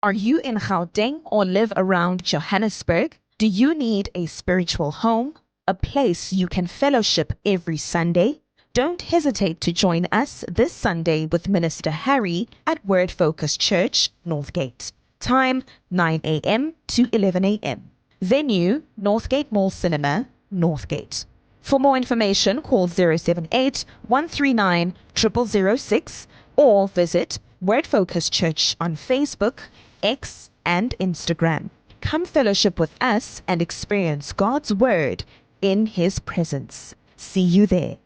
Are you in Gauteng or live around Johannesburg? Do you need a spiritual home, a place you can fellowship every Sunday? Don't hesitate to join us this Sunday with Minister Harry at Word Focus Church, Northgate. Time 9 a.m. to 11 a.m. Venue Northgate Mall Cinema, Northgate. For more information, call 078 139 0006 or visit Word Focus Church on Facebook, X, and Instagram. Come fellowship with us and experience God's Word in His presence. See you there.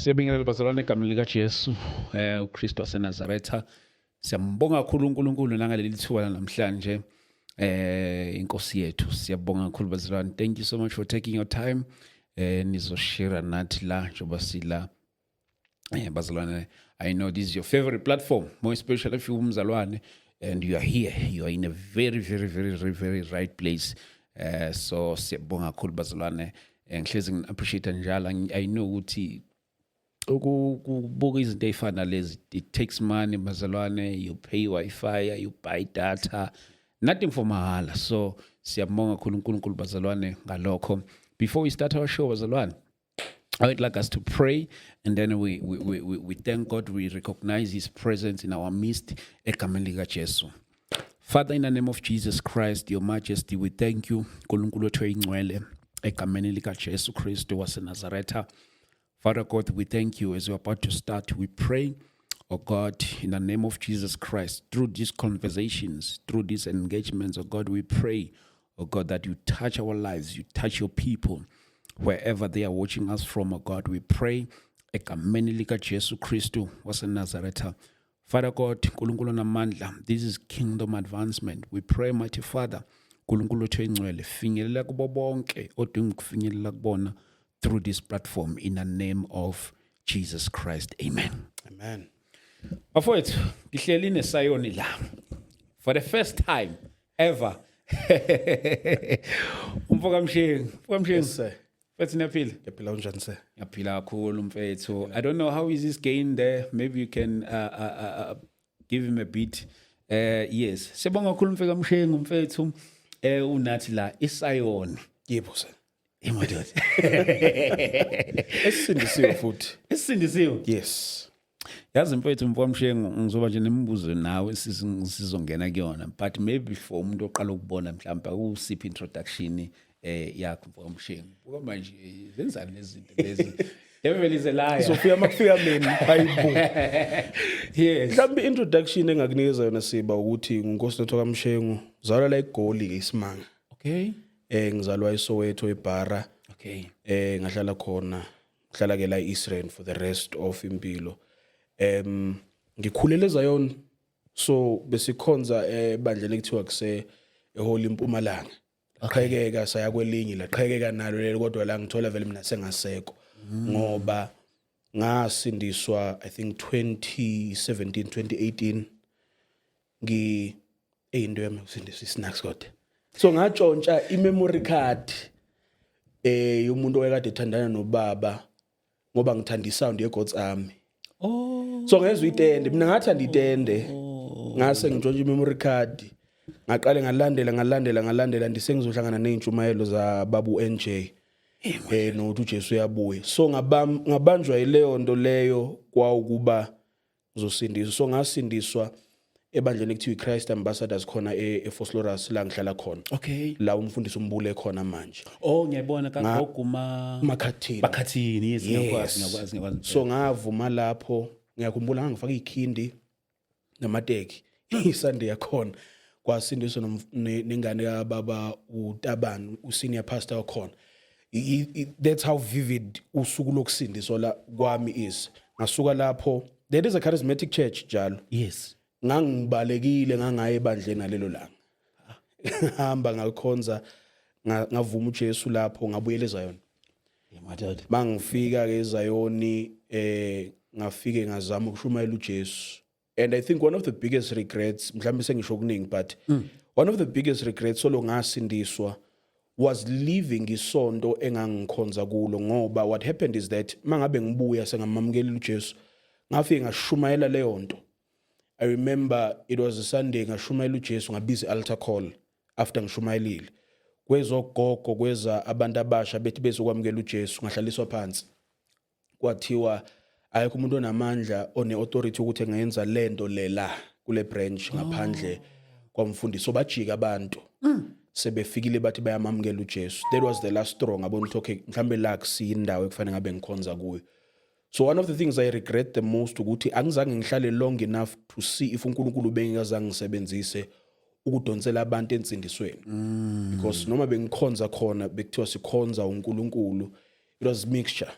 Siyabingelela bazalwane egameni likaJesu uKristu waseNazaretha. Siyambonga kakhulu uNkulunkulu nangaleli thuba namhlanje inkosi yethu. Siyabonga kakhulu bazalwane. Thank you so much for taking your time nizoshare nathi la njoba sila bazalwane. I know this is your favorite platform, more especially if you umzalwane and you are here. You are in a very, very, very, very, very right place. So siyabonga kakhulu bazalwane. Ngihlezi ngi-appreciate njalo. I know ukuthi ukubuka izinto ey'fana lezi, it takes money bazalwane. You pay Wi-Fi, you buy data, nothing for mahala. So siyabonga kakhulu uNkulunkulu bazalwane ngalokho. Before we start our show bazalwane, I would like us to pray, and then we thank God. We recognize His presence in our midst. Egameni likaJesu. Father, in the name of Jesus Christ, Your Majesty, we thank you. Nkulunkulu wethu oyingcwele, egameni likaJesu Kristu waseNazaretha. Father God, we thank you as we're about to start. We pray, oh God, in the name of Jesus Christ, through these conversations, through these engagements, oh God, we pray, oh God, that you touch our lives, you touch your people, wherever they are watching us from, oh God. We pray, egameni likaJesu Kristu waseNazaretha. Father God, Nkulunkulu namandla, this is kingdom advancement. We pray, mighty Father, Nkulunkulu wethu oyingcwele, finyelela kubo bonke odinga ukufinyelela kubona through this platform, in the name of Jesus Christ. Amen. Amen. Bafowethu, ngihleli nesayoni la. For the first time ever. Umfoka Mshengu. Yes, sir. Mfethu niyaphila? Ngiyaphila unjani sir? Ngiyaphila kakhulu mfethu. I don't know how is this gain there. Maybe you can give him a beat. Yes. Siyabonga kakhulu Mfeka Mshengu mfethu. Unathi la isayoni. Yebo sir. Imododa. Esindisiwe futhi. Esindisiwe? Yes. Yazi mfethu Mfeka Mshengu, ngizoba nje nemibuzo nawe sizongena kuyona, but maybe for umuntu oqala ukubona mhlawumbe usiphi introduction yakho Mfeka Mshengu. Ngoba manje zenzani lezi zinto lezi? Devil is a liar. Sofia makufika mina hayibo. Yes. Mhlawumbe introduction engakunikeza yona siba ukuthi uNkosi Notho kaMshengu zalwa la eGoli ke isimanga. Okay. Ngizalwa eSoweto eBara. Okay. Ngahlala khona. Ngihlala ke la eIsrael for the rest of impilo. Ngikhulele Zion, so besikhonza ebandleni ekuthiwa kuse eHoly Mpumalanga. Qhekeka saya kwelinye la qhekeka nalo lelo kodwa la ngithola vele mina sengaseko ngoba ngasindiswa I think 2017 2018 into yami usindiswa isnacks kodwa, so ngatshontsha imemory card yomuntu oyekade ethandana nobaba ngoba ngithanda isound yeGod's Army. So ngezwe itende mina ngathanda itende ngase ngitshontsha imemory card ngaqale ngalandela ndisengizohlangana nezintshumayelo za babu NJ no uJesu uyabuya, so ngabanjwa ileyo nto leyo kwaukuba ngizosindiswa. So ngasindiswa ebandleni ekuthiwa iChrist Ambassadors khona eFosloras la ngihlala khona. Okay. La umfundisi umbule khona manje. Oh ngiyabona kagoguma Makhathini. Yes, ngiyakwazi. So ngavuma lapho ngiyakhumbula ngangifaka ikhindi namateki iSunday yakhona kwasindiswa nengane kababa uTabani usenior pastor wakhona. That's how vivid usuku lokusindiswa la kwami is. Ngasuka lapho, there is a charismatic church njalo. Yes. Ngangibalekile ngangaye ebandleni ngalelo langa. Hamba ngakhonza ngavuma uJesu lapho ngabuyela eZion. Madoda. Mangifika ke eZion ngafike ngazama ukushumayela uJesu. And I think one of the biggest regrets, mhlawumbe sengisho kuningi, but one of the biggest regrets solo ngasindiswa was leaving isonto engangikhonza kulo ngoba what happened is that mangabe ngibuya sengamamukela uJesu ngafike ngashumayela leyo nto I remember it was a Sunday ngashumayela uJesu ngabiza altar call after ngishumayelile kwezogogo kweza abantu abasha bethi bezokwamukela uJesu ngahlaliswa phansi kwathiwa ayikho umuntu onamandla one-authority ukuthi engayenza lento lela kule branch ngaphandle kwamfundisi so bajika abantu sebefikile bathi bayamamukela uJesu. That was the last straw ngabona ukuthi okay mhlambe la kusiyindawo ekufanele ngabe ngikhonza kuyo. So one of the things I regret the most ukuthi angizange ngihlale long enough to see if uNkulunkulu bengazange ngisebenzise ukudonsela abantu ensindisweni because noma bengikhonza khona bekuthiwa sikhonza uNkulunkulu it was mixture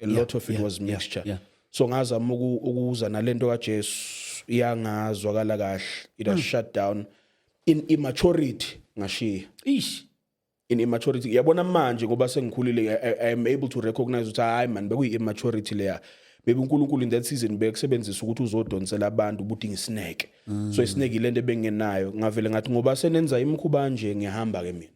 a lot of it was mixture so ngazama ukuza nalento kaJesu iyangazwakala kahle it was shut down in immaturity ngashiya in immaturity yabona manje ngoba sengikhulile I am able to recognize ukuthi hayi man bekuyi immaturity leya maybe uNkulunkulu in that season bekusebenzisa ukuthi uzodonsela abantu ubudinga isineke so isineke ilento bengenayo ngavele ngathi ngoba senenza imikhuba nje ngiyahamba ke mina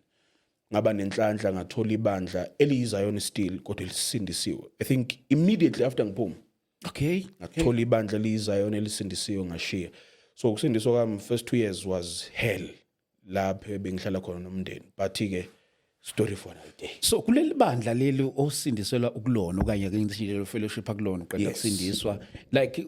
ngaba nenhlanhla ngathola ibandla eliyiZion still kodwa elisindisiwe I think immediately after ngiphuma ngathola ibandla eliyiZion elisindisiwe ngashiya so ukusindiswa kwami first 2 years was hell lapho bengihlala khona nomndeni but ke story for another day. So kuleli bandla leli osindiselwa ukulona okanye ke ngishilo fellowship akulona uqeda kusindiswa like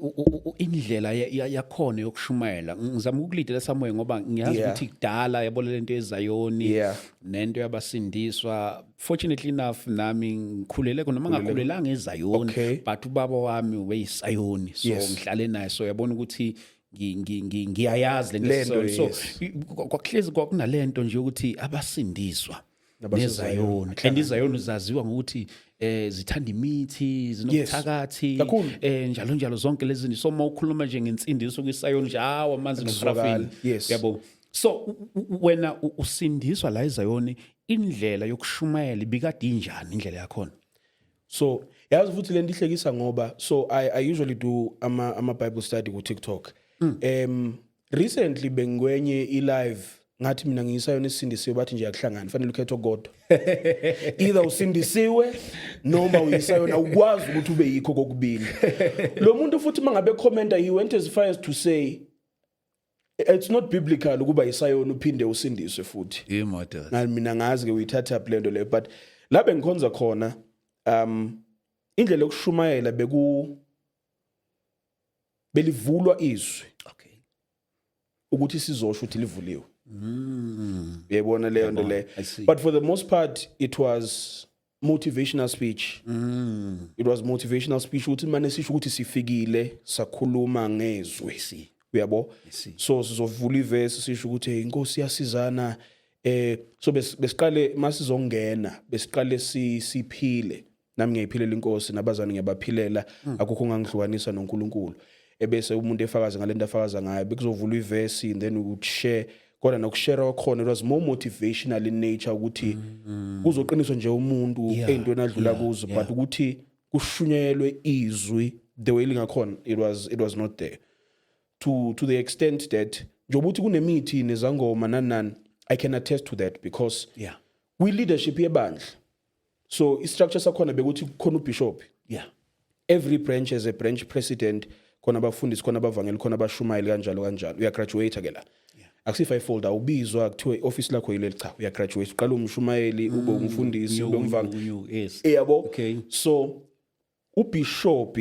indlela yakhona yokushumayela ngizama ukulidela somewhere ngoba ngiyazi ukuthi kudala yabona lento eZayoni nento yabasindiswa fortunately enough nami ngikhulele khona noma ngakhulelanga eZayoni but ubaba wami ubeyiSayoni so ngihlale naye so yabona ukuthi ngiyayazi lento so kwakuhlezi kwakunalento nje ukuthi abasindiswa neZayoni and iZayoni zaziwa ngokuthi zithanda imithi zinokuthakathi njalo njalo zonke lezi zinto so mawukhuluma nje ngensindiso kwiSayoni nje amanzi noparafini yabo so wena usindiswa la eZayoni indlela yokushumayela ibikade injani indlela yakhona so yazi futhi lento ihlekisa ngoba so I usually do ama Bible study ku TikTok recently bengwenye live ngathi mina ngiyiSayoni isindisiwe bathi nje akuhlangana fanele ukhethe ogodwa either usindisiwe noma uyiSayoni awukwazi ukuthi ube yikho kokubili lo muntu futhi mangabe commenta he went as far as to say it's not biblical ukuba yiSayoni uphinde usindiswe futhi ngani mina ngazi ke uyithatha blendo le but la bengikhonza khona indlela yokushumayela belivulwa izwi ukuthi sizosho ukuthi livuliwe yebona leyo nto le but for the most part it was motivational speech it was motivational speech ukuthi manje sisho ukuthi sifikile sakhuluma ngezwi uyabo so sizovula iverse sisho ukuthi inkosi yasizana so besiqale masizongena besiqale siphile nami ngiyiphilela inkosi nabazana ngiyabaphilela akukho ongangihlukanisa noNkulunkulu ebese umuntu efakaza ngalento afakaza ngayo bekuzovula iverse and then ushare kodwa nokushare khona it was more motivational in nature ukuthi kuzoqiniswa nje umuntu eyintweni adlula kuzo but ukuthi kushunyelwe izwi the way lingakhona it was not there to the extent that njengoba uthi kunemithi nezangoma nanani I can attest to that because we leadership yebandla so istructure sakhona bekuthi khona ubishop every branch has a branch president khona abafundisi khona abavangeli khona abashumayeli kanjalo uya graduate ke la akusifa ifolder ubizwa kuthiwe office lakho yileli cha uya graduate uqala umshumayeli ube umfundisi ube umvangeli yabo so ubishop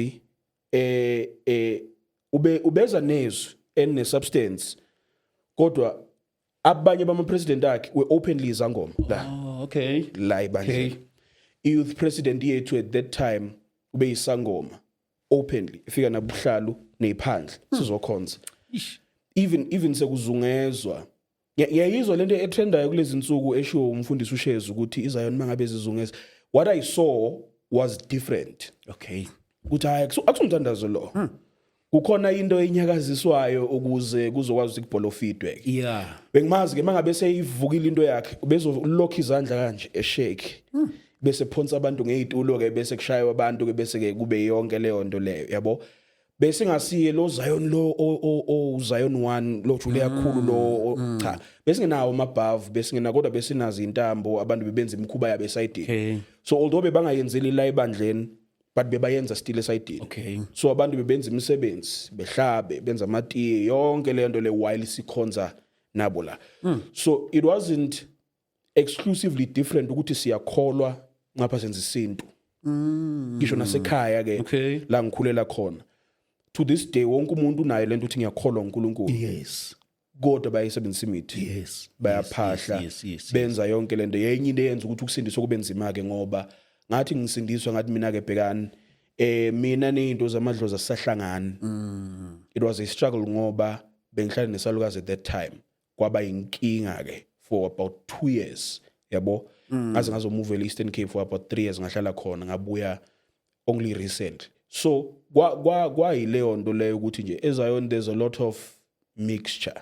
ubeza nezwi ene substance kodwa abanye bama president akhe we openly izangoma la la ibandla youth president yethu at that time ube isangoma openly ifika nabuhlalu neziphandle sizokhonza even sekuzungezwa yayizwa lento etrendayo kulezi insuku eshiwo umfundisi uShezi ukuthi iZion mangabe zizungeza what I saw was different ukuthi hayi akusumthandazo lo kukhona into enyakaziswayo ukuze kuzokwazi ukubholofidwe bengimazi ke mangabe seyivukile into yakhe bezolokha izandla kanje eshake bese phonsa abantu ngezitulo ke bese kushaywa abantu ke bese ke kube yonke leyo nto leyo yabo bese ngasiye lo Zion lo Zion 1 lo jule yakhulu lo cha bese ngenawo amabhavu bese ngena kodwa bese nazi intambo abantu bebenza imikhuba yabe side so although bebangayenzeli la ebandleni but bebayenza still esayidini. Okay. So abantu bebenza imisebenzi behlabe benza amatiye yonke le nto le while sikhonza nabo la. So it wasn't exclusively different ukuthi siyakholwa ngapha senza isintu. Ngisho nasekhaya ke Okay. la ngikhulela khona. To this day wonke umuntu unayo lento uthi ngiyakholwa uNkulunkulu. Yes. Kodwa bayisebenzisa imithi. Yes. Bayaphahla. Yes. Benza yonke lento. Yenye into eyenza ukuthi ukusindiswa kube nzima ke ngoba ngathi ngisindiswa ngathi mina ke bhekani mina nezinto zamadlozi asisahlangana. It was a struggle ngoba bengihlala nesalukazi at that time. Kwaba inkinga ke for about 2 years. Yabo? Ngaze ngazomove Eastern Cape for about 3 years ngahlala khona ngabuya only recently. So kwa yileyo nto leyo ukuthi nje eZion there's a lot of mixture.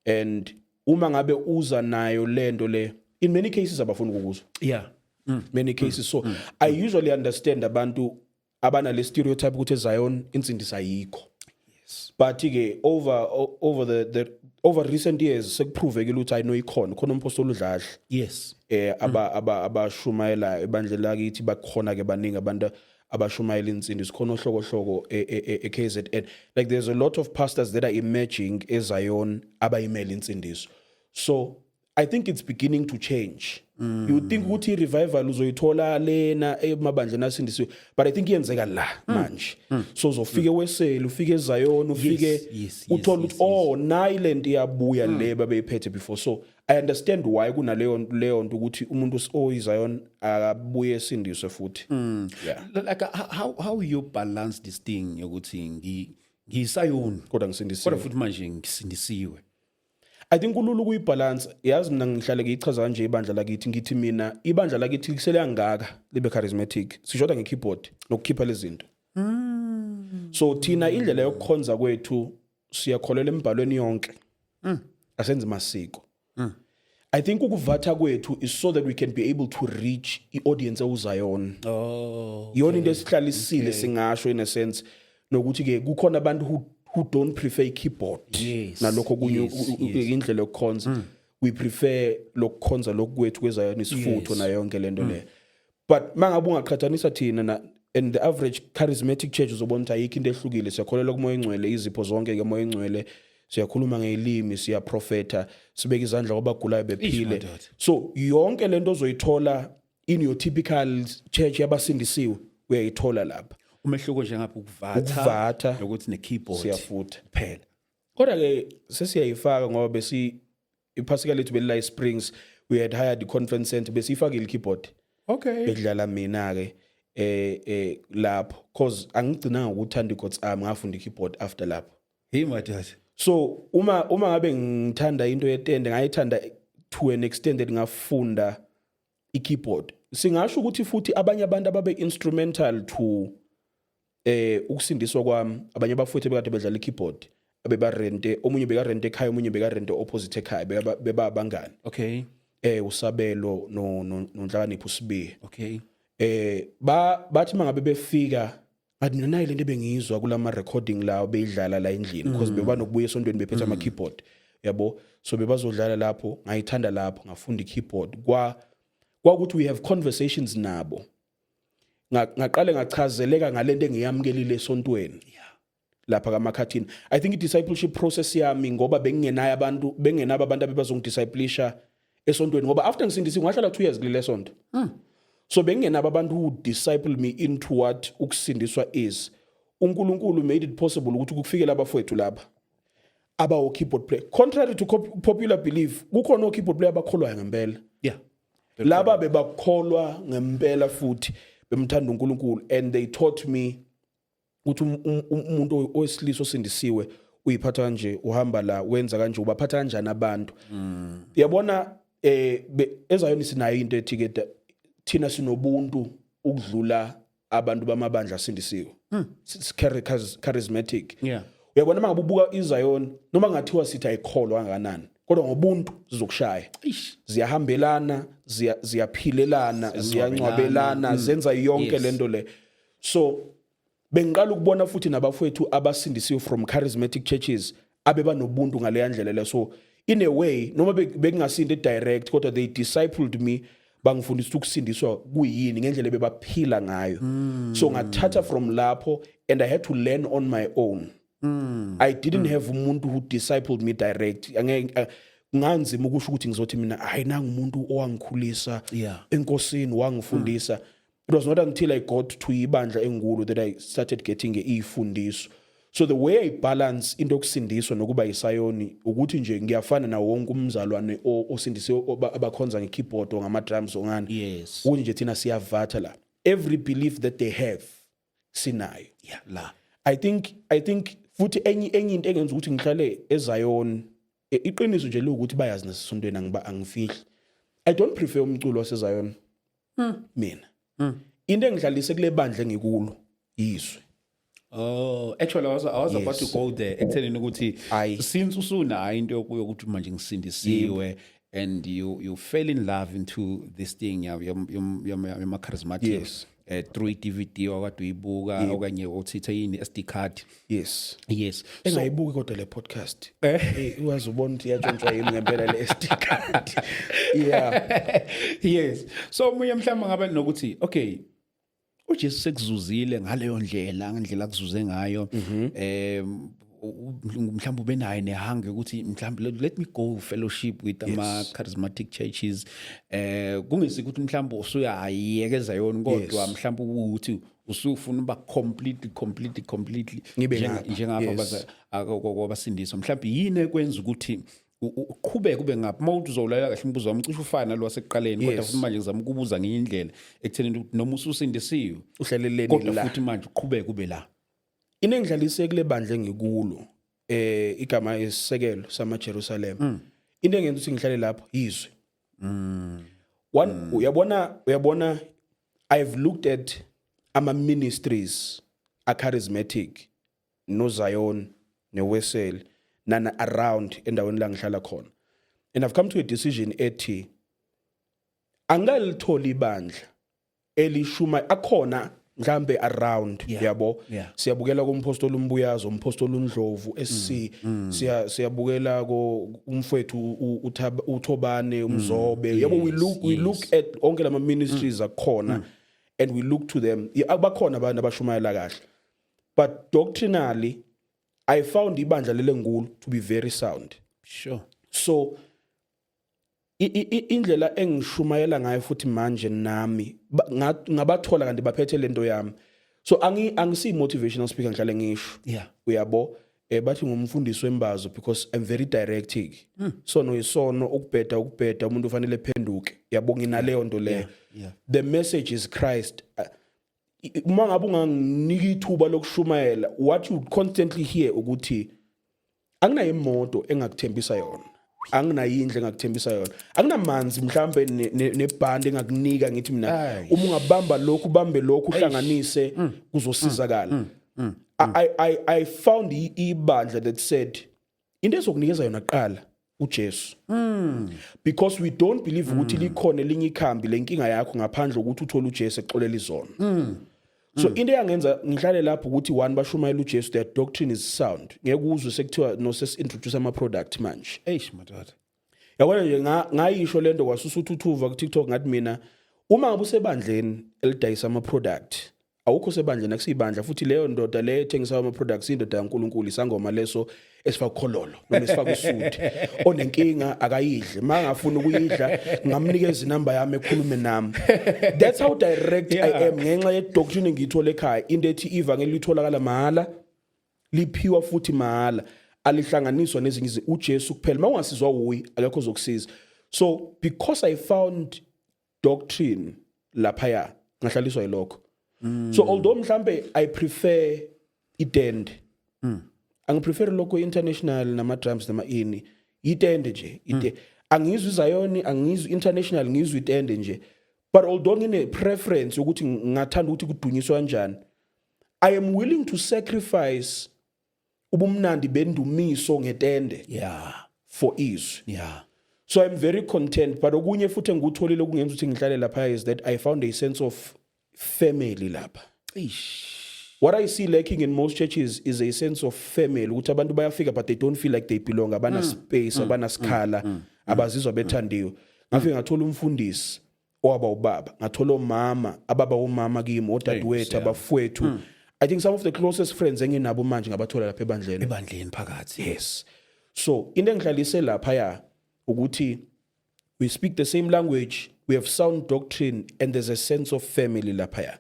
And uma ngabe uza nayo lento le in many cases abafuna ukuzwa. Yeah. Many cases so I usually understand abantu abana le stereotype ukuthi eZion insindisa ayikho. Yes. But ke over the over recent years sekuprovekile ukuthi ayino ikhona khona umpostoli uDladla. Yes. Abashumayela ebandla lakithi bakhona ke baningi abantu abashumayela insindiso khona ohlokohloko eKZN. Like there's a lot of pastors that are emerging eZion abayimela insindiso. So I think it's beginning to change. You would think ukuthi revival uzoyithola lena emabandla nasindisiwe, but I think iyenzeka la manje. So uzofika eWeseli ufike eZion ufike uthola ukuthi oh Nyland iyabuya le babeyiphethe before. So I understand why kunaleyo nto ukuthi umuntu oyiZion akabuye esindiswe futhi. Yeah. Like how you balance this thing yokuthi ngiyiSion Kodwa ngisindisiwe. kodwa futhi manje ngisindisiwe. I think kulula ukuyibalance. Yazi mina ngihlale ngiyichaza kanje ibandla lakithi ngithi mina ibandla lakithi lisele ngaka libe charismatic. Sishoda ngekeyboard nokukhipha lezinto. So thina indlela yokukhonza kwethu siyakholela embhalweni yonke. Asenze masiko. I think ukuvatha kwethu is so that we can be able to reach iaudience eUZion. Oh. Yona into esihlalisile singasho in a sense nokuthi ke kukhona abantu who don't prefer keyboard. Yes. Nalokho kunye Yes. indlela yokukhonza. We prefer lokukhonza lokwethu kweZion isifutho na yonke lento le. But mangabe ungaqhathanisa thina na and the average charismatic church uzobona ukuthi ayikho into ehlukile. Siyakholelwa kumoya engcwele izipho zonke ke moya engcwele. Siyakhuluma ngelimi siyaprofeta sibeka izandla kwabagulayo bephile. So yonke lento ozoyithola in your typical church yabasindisiwe uyayithola lapha. Umehluko nje ngapha Ukuvatha nokuthi nekeyboard siyafutha phela. Kodwa ke sesiyayifaka ngoba besi iphasika lethu belila Springs we had hired the conference center besifakile ikeyboard. Okay. Bedlala mina ke lapho cause angigcina ngokuthanda iGod's arm ngafunda ikeyboard after lapho. Hey my dad. So uma ngabe ngithanda into yetende ngayithanda to an extent that ngafunda ikeyboard. Singasho ukuthi futhi abanye abantu ababe instrumental to ukusindiswa kwami abanye bafuthe bekade bedlala ikeyboard abeba rente omunye beka rente ekhaya omunye beka rente opposite ekhaya beba abangani. Okay. Usabelo noNhlakanipho Sibiye. Okay. Bathi mangabe befika ngathi mina nayi lento bengizwa kulama recording lawo beyidlala la endlini because beba nokubuya esontweni bephethe ama keyboard yabo so bebazodlala lapho ngayithanda lapho ngafunda ikeyboard kwakuthi we have conversations nabo ngaqale ngachazeleka ngalento engiyamkelile esontweni lapha kaMakhathini. I think i-discipleship process yami ngoba bengenabo abantu abebazongidisciplisha esontweni ngoba after ngisindisiwe ngahlala 2 years kulele sonto. So bengenabo abantu who disciple me into what ukusindiswa is. uNkulunkulu made it possible ukuthi kufikele abafowethu lapha abawo keyboard player. Contrary to popular belief, kukhona keyboard player abakholwayo ngempela. Yeah. Laba bebakholwa ngempela futhi bemthanda uNkulunkulu and they taught me ukuthi umuntu owesilisa osindisiwe uyiphatha kanje uhamba la wenza kanje ubaphatha kanjani abantu. Yabona eZion sinayo into ethi ke thina sinobuntu ukudlula abantu bamabandla asindisiwe. Charismatic. Yeah. Uyabona mangabubuka iZion noma ngathiwa sithi ayikholwa kanganani kodwa ngobuntu zizokushaya. Ziyahambelana, ziyaphilelana, ziyancwabelana, zenza yonke lento le. So bengiqala ukubona futhi nabafowethu abasindisiwe from charismatic churches abeba nobuntu ngale ndlela le. So in a way noma bekungasinde direct kodwa they discipled me bangifundisa ukusindiswa kuyini ngendlela bebaphila ngayo. So ngathatha from lapho and I had to learn on my own. I didn't have umuntu who discipled me direct. Nganzima ukusho ukuthi ngizothi mina hayi nanga umuntu owangikhulisa enkosini wangifundisa. It was not until I got to ibandla enkulu that I started getting ifundiso. So the way I balance into yokusindiswa nokuba isayoni ukuthi nje ngiyafana na wonke umzalwane osindise abakhonza ngekeyboard ngama drums ongani. Yes. Ukuthi nje thina siyavatha la. Every belief that they have sinayo. Yeah, la. I think futhi enye into engenza ukuthi ngihlale eZion iqiniso nje lokuthi bayazi nasesontweni angifihli. I don't prefer umculo waseZion. Mina. Into engidlalise kule bandla engikulo yizwe. Oh, actually I was about to go there ekuthenini ukuthi since usuna into yokuthi manje ngisindisiwe and you fell in love into this thing yama charismatic. Yes. Through DVD wakade uyibuka okanye uthitha yini SD card. Yes. Engayibuki kodwa le podcast. Uyazi ubona ukuthi iyatshontsha yimi ngempela le SD card. Yeah. Yes. So muye mhlamba ngabe nokuthi okay uJesu sekuzuzile ngaleyo ndlela ngendlela akuzuze ngayo mhlamba ubenayo nehange ukuthi mhlamba let me go fellowship with ama charismatic churches kungesi ukuthi mhlamba usuyayekeza yona kodwa mhlamba ukuthi usufuna uba completely njengapha abasindiswa mhlamba yini ekwenza ukuthi uqhubeke kube ngapha mawuthi uzolalela kahle umbuzo wami ucishe ufana nalo wasekuqaleni kodwa futhi manje ngizama ukubuza ngenye indlela ekuthenini ukuthi noma usindisiwe uhlaleleni kodwa futhi manje uqhubeke kube la inengidlalise kule bandla engikulo igama esisekelo sama Jerusalem into engenza ukuthi ngihlale lapho yizwe uyabona I've looked at ama ministries a charismatic no Zion ne Wesel nana around endaweni la ngihlala khona and I've come to a decision ethi angalithola ibandla elishuma akhona mhlambe around yabo siyabukela kumpostoli umbuyazo umpostoli uNdlovu SC siyabukela ko umfowethu uThobane umzobe yabo we look at onke lama ministries akhona and we look to them abakhona abantu abashumayela kahle but doctrinally I found ibandla lelenkulu to be very sound. Sure. So indlela engishumayela ngayo futhi manje nami ngabathola kanti baphethe lento yami. So angisi motivational speaker ngihlale ngisho. Yeah. Uyabo bathi ngumfundisi wembazo because I'm very directing. Sono isono ukubheda umuntu ufanele phenduke. Yabo nginaleyo nto le. The message is Christ. Uma ngabe unganginika ithuba lokushumayela what you constantly hear ukuthi anginayo imoto engakuthembisa yona anginayindle engakuthembisa yona anginamanzi mhlambe nebhandi engakunika ngithi mina uma ungabamba lokhu ubambe lokhu uhlanganise kuzosizakala I found ibandla that said into ezokunikeza yona qala uJesu because we don't believe ukuthi likhona elinye ikhambi lenkinga yakho ngaphandle ukuthi uthole uJesu exolela izona. So into yangenza ngihlale lapho ukuthi one bashumayela uJesu their doctrine is sound ngeke uzwe sekuthiwa no ses introduce ama product manje madodana yabona nje ngayisho lento kwasusuthuva ku TikTok ngathi mina uma ngabe usebandleni elidayisa ama product awukho sebandleni akusibandla futhi leyo ndoda le ethengisa ama products indoda yaNkulunkulu isangoma leso esifaka khololo noma esifaka usuthi onenkinga akayidle mangafuna ukuyidla ngamnikeza inamba yami ekhulume nami. That's how direct I am ngenxa ye doctrine ngiyithola ekhaya into ethi ivangeli litholakala mahala liphiwa futhi mahala alihlanganiswa nezinye uJesu kuphela mawungasizwa uyi akekho zokusiza. So because I found doctrine lapha ngahlaliswa yilokho. So although mhlambe I prefer itend angiprefer lokho international nama drums nama ini itende nje ite angizwi Zion angizwi international ngizwi itende nje but although ngine preference ukuthi ngathanda ukuthi kudunyiswa kanjani I am willing to sacrifice ubumnandi bendumiso ngetende for ease so I'm very content but okunye futhi engutholile kungenza ukuthi ngihlale lapha is that I found a sense of family lapha. What I see lacking in most churches is a sense of family ukuthi abantu bayafika but they don't feel like they belong abana space abana skhala abazizwa bethandiwe ngafike ngathola umfundisi owaba ubaba ngathola omama ababa umama kimi odadewethu abafowethu I think some of the closest friends enginabo manje ngabathola lapha ebandleni phakathi. Yes. So into engihlalise lapha ya ukuthi we speak the same language, we have sound doctrine, and there's a sense of family lapha ya.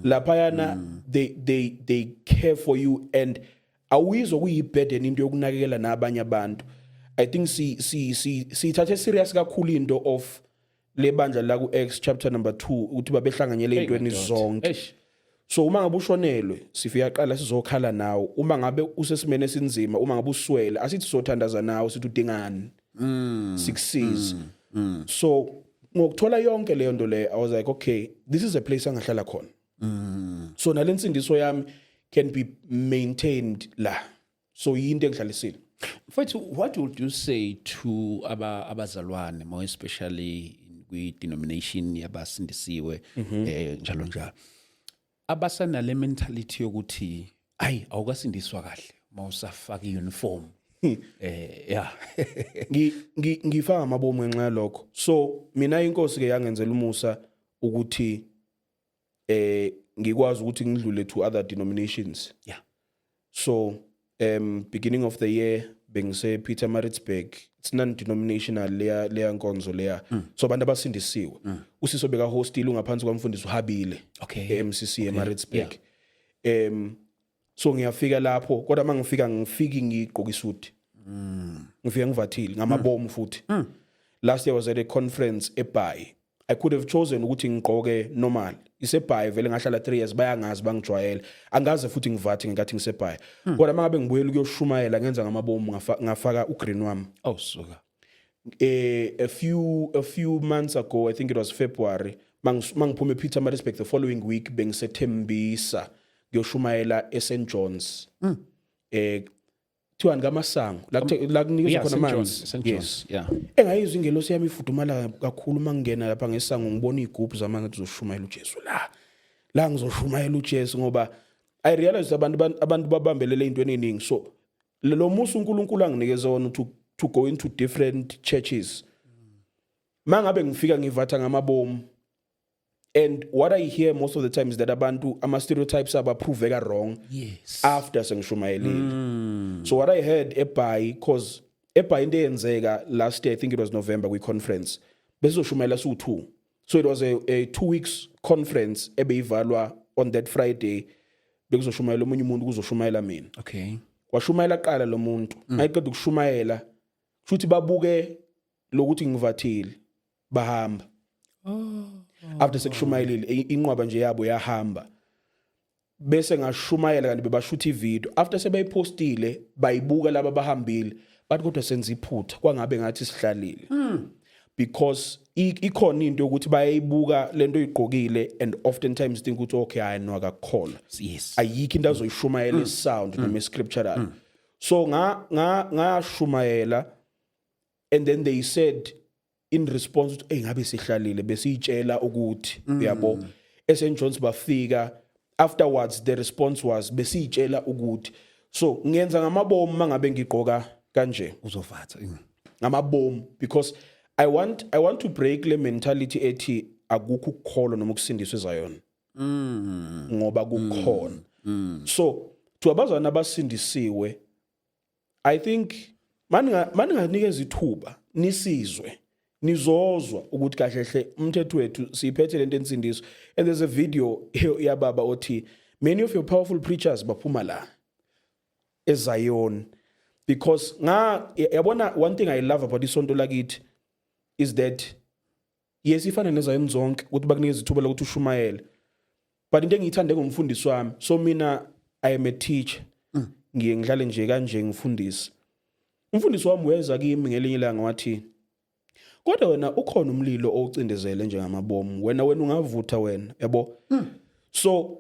Lapha yana they care for you and awizwa kuyiburden into yokunakekela nabanye abantu. I think sithathe serious kakhulu into of le bandla la ku Acts chapter number 2 ukuthi babehlanganyele ezintweni zonke. So uma ngabe ushonelwe sifika qala sizokhala nawo uma ngabe usesimene esinzima uma ngabe uswele asithi sizothandaza nawo sithi udingani sikusize. So ngokuthola yonke leyo nto le I was like okay this is a place angahlala khona. So nalensindiso yami can be maintained la. So yinto engihlalisile. Mfowethu, what would you say to abazalwane more especially kwi-denomination yabasindisiwe njalo njalo abasana le mentality yokuthi ayi awukasindiswa kahle mawusafaka i-uniform yeah ngifaka amabomu ngenxa yalokho. So mina inkosi ke yangenzela umusa ukuthi ngikwazi ukuthi ngidlule to other denominations. Yeah. So beginning of the year bengise Peter Maritzburg, it's non-denominational leya nkonzo leya. So abantu abasindisiwe usiso beka hostile ungaphansi kwamfundisi uhabile eMCC eMaritzburg. So ngiyafika lapho kodwa mangifika ngifiki ngigqoka isuit. Ngifika ngivathile ngamabomu futhi. Last year was at a conference eBhayi. I could have chosen ukuthi ngigqoke normal. Isebhayi vele ngahlala 3 years bayangazi bangijwayele. Angaze futhi ngivathi ngikathi ngisebhayi. Kodwa mangabe ngibuyela ukuyoshumayela ngenza ngamabomu ngafaka ugreen wami. Oh suka. A few months ago, I think it was February, mangiphume Peter Maritzburg the following week bengisethembisa ngiyoshumayela eSt John's. Thiwa ngamasango la kunikeza khona amanzi. Yes, yeah. Engayizwa ingelosi yami ifudumala kakhulu mangena lapha ngesango ngibona igroup zamanga ngizoshumayela uJesu la ngizoshumayela uJesu ngoba I realized abantu babambelele into eningi. So lo musu uNkulunkulu anginikeza wona to go into different churches. Mangabe ngifika ngivatha ngamabomu. And what I hear most of the time is that abantu ama stereotypes abaproveka wrong after sengishumayelile. So what I heard eBhayi cause eBhayi into eyenzeka last year I think it was November we conference bezoshumayela su2. So it was a 2 weeks conference ebeyivalwa on that Friday bekuzoshumayela omunye umuntu kuzoshumayela mina. Okay. Washumayela qala lo muntu. Ayiqeda ukushumayela futhi babuke lokuthi ngivathile bahamba. After sekushumayelile inqwaba nje yabo yahamba bese ngashumayela kanti bebashuthi ivideo after sebeyipostile bayibuka laba bahambile bathi kodwa senza iphutha kwangabe ngathi sihlalile because ikhona into ukuthi bayayibuka lento oyigqokile and oftentimes think ukuthi okay ayinwa akakholwa. Yes. Ayikho into azoyishumayela isound noma scriptural. So ngashumayela and then they said in response to ngabe sihlalile besiyitshela ukuthi uyabo eSt John's bafika afterwards the response was besiyitshela ukuthi so ngiyenza ngamabomu mangabe ngigqoka kanje uzovatha ngamabomu because I want to break le mentality ethi akukho ukukholwa noma ukusindiswa ezayona ngoba kukhona. So to abazana abasindisiwe I think maninganikeza ithuba nisizwe nizozwa ukuthi kahle hle umthetho wethu siphethe lento ensindiso. And there's a video yababa othi many of your powerful preachers baphuma la eZion because yabona one thing I love about isonto lakithi is that yes ifana neZion zonke ukuthi bakunikeza ithuba lokuthi ushumayele but into engiyithande ngomfundisi wami so mina I am a teacher ngiye ngidlale nje kanje ngifundisa umfundisi wami weza kimi ngelinye ilanga wathi kodwa wena ukhona umlilo owucindezele njengamabomu wena ungavutha wena yabo. So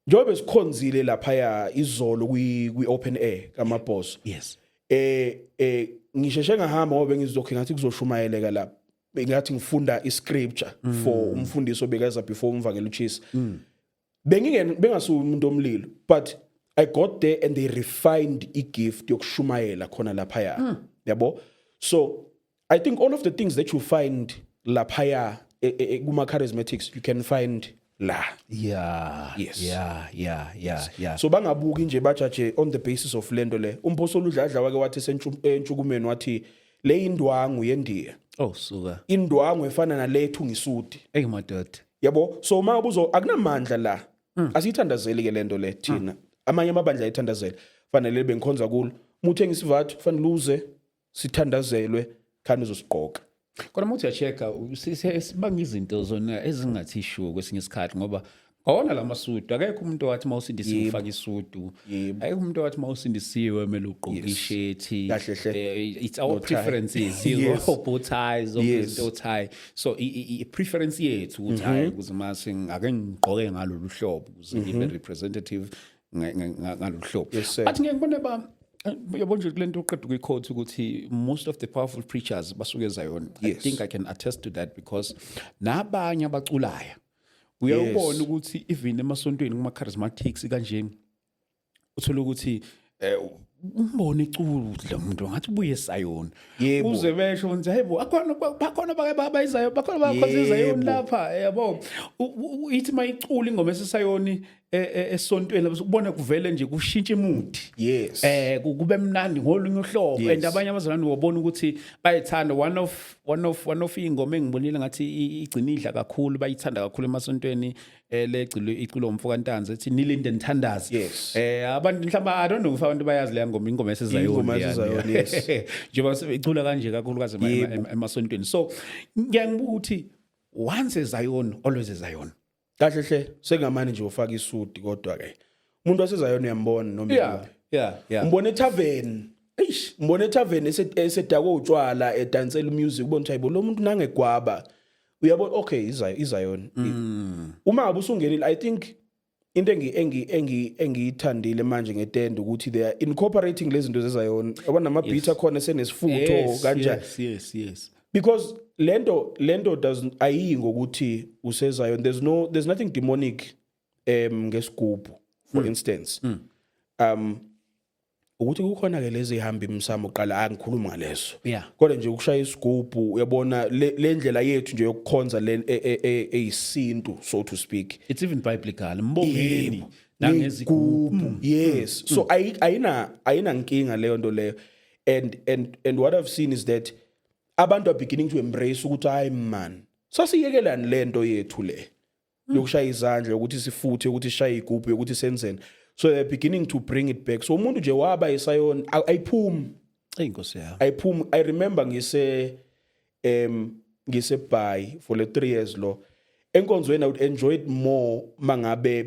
njobe sikhonzile lapha ya izolo kwi open air kamaboss. Yes. Ngisheshe ngahamba ngoba ngizokhe ngathi kuzoshumayeleka lapha ngathi ngifunda iscripture for umfundisi obekaza before umvangela uChisi. Bengasuka umuntu omlilo but I got there and they refined igift yokushumayela khona lapha ya yabo. So I think all of the things that you find lapha kuma charismatics you can find la. Yes. Yeah. So bangabuki nje bajaje on the basis of lento le. Umpostoli uDladla wake wathi entshukumeni wathi le indwangu yendiya. Oh, suka. Indwangu efana nalethu ngisudi. Hey madoda. Yabo, so mabuzo akunamandla la. Asiyithandazeli ke lento le thina. Amanye amabandla ayithandazela. Fanele bengikhonza kulo. Muthe ngisivathu fanele uze sithandazelwe khani uzosiqoqa. Kodwa muthi uyacheka sibanga izinto zona ezingathi sure kwesinye isikhathi ngoba awona lamasudu akekho umuntu owathi mawusindisiwe ufaka isudu akekho umuntu owathi mawusindisiwe emele ugqoke ishethi it's our preferences bow ties or tie so I preference yethu uthi ukuze mase ake ngigqoke ngalolu hlobo ukuze ngibe representative ngalolu hlobo but ngiyabona ba yabona nje lento uqeda ukuyiquote ukuthi most of the powerful preachers basuke eZion. I think I can attest to that because nabanye abaculayo uyabona ukuthi even emasontweni kuma charismatics kanje uthola ukuthi umbone iculo lo muntu ngathi ubuye eZion uze besho nje hayibo bakhona bayizayo bakhona bakhoza eZion lapha yabo ithi mayicula ingoma esesayoni esontweni ubona kuvele nje kushintsha imudi kube mnandi ngolunye uhlobo and abanye abazalwane wabona ukuthi bayithanda one of ingoma engibonile ngathi igcinidla kakhulu bayithanda kakhulu emasontweni iculo umfoka Ntanzi ethi nilinde nithandaze abantu mhlamba I don't know if abantu bayazi le ingoma esezayoni yes njengoba sebecula kanje kakhulukazi emasontweni so ngiyangibuka ukuthi once eZion always eZion kahle hle sengamani nje ufaka isudi kodwa ke umuntu wasezayona uyambona noma umbone etavern umbone etavern esedakwe utshwala edansela music ubona ukuthi hayibo lo muntu nangegwaba uyabona okay izayona uma ngabe usungenile I think into engiyithandile manje ngetende ukuthi they are incorporating lezi zinto zezayona abona ama beat akhona senesifutho kanjani yes because lento doesn't ayingo ukuthi usezayo there's nothing demonic ngesigubhu for instance ukuthi kukhona ke lezi ihamba imsamo uqala angikhuluma ngaleso kodwa nje ukushaya isigubhu uyabona le ndlela yethu nje yokukhonza le eyisintu so to speak it's even biblical mbongeni nangezigubhu yes so ayina nkinga leyo nto leyo and what I've seen is that abantu are beginning to embrace ukuthi hayi man sasiyekelani lento yethu le yokushaya izandla ukuthi sifuthe ukuthi sishaye igubhu ukuthi senzeni so they're beginning to bring it back so umuntu nje waba eSion ayiphumi inkosi yayo ayiphumi I remember ngise Bay for the 3 years lo enkonzweni I would enjoy it more mangabe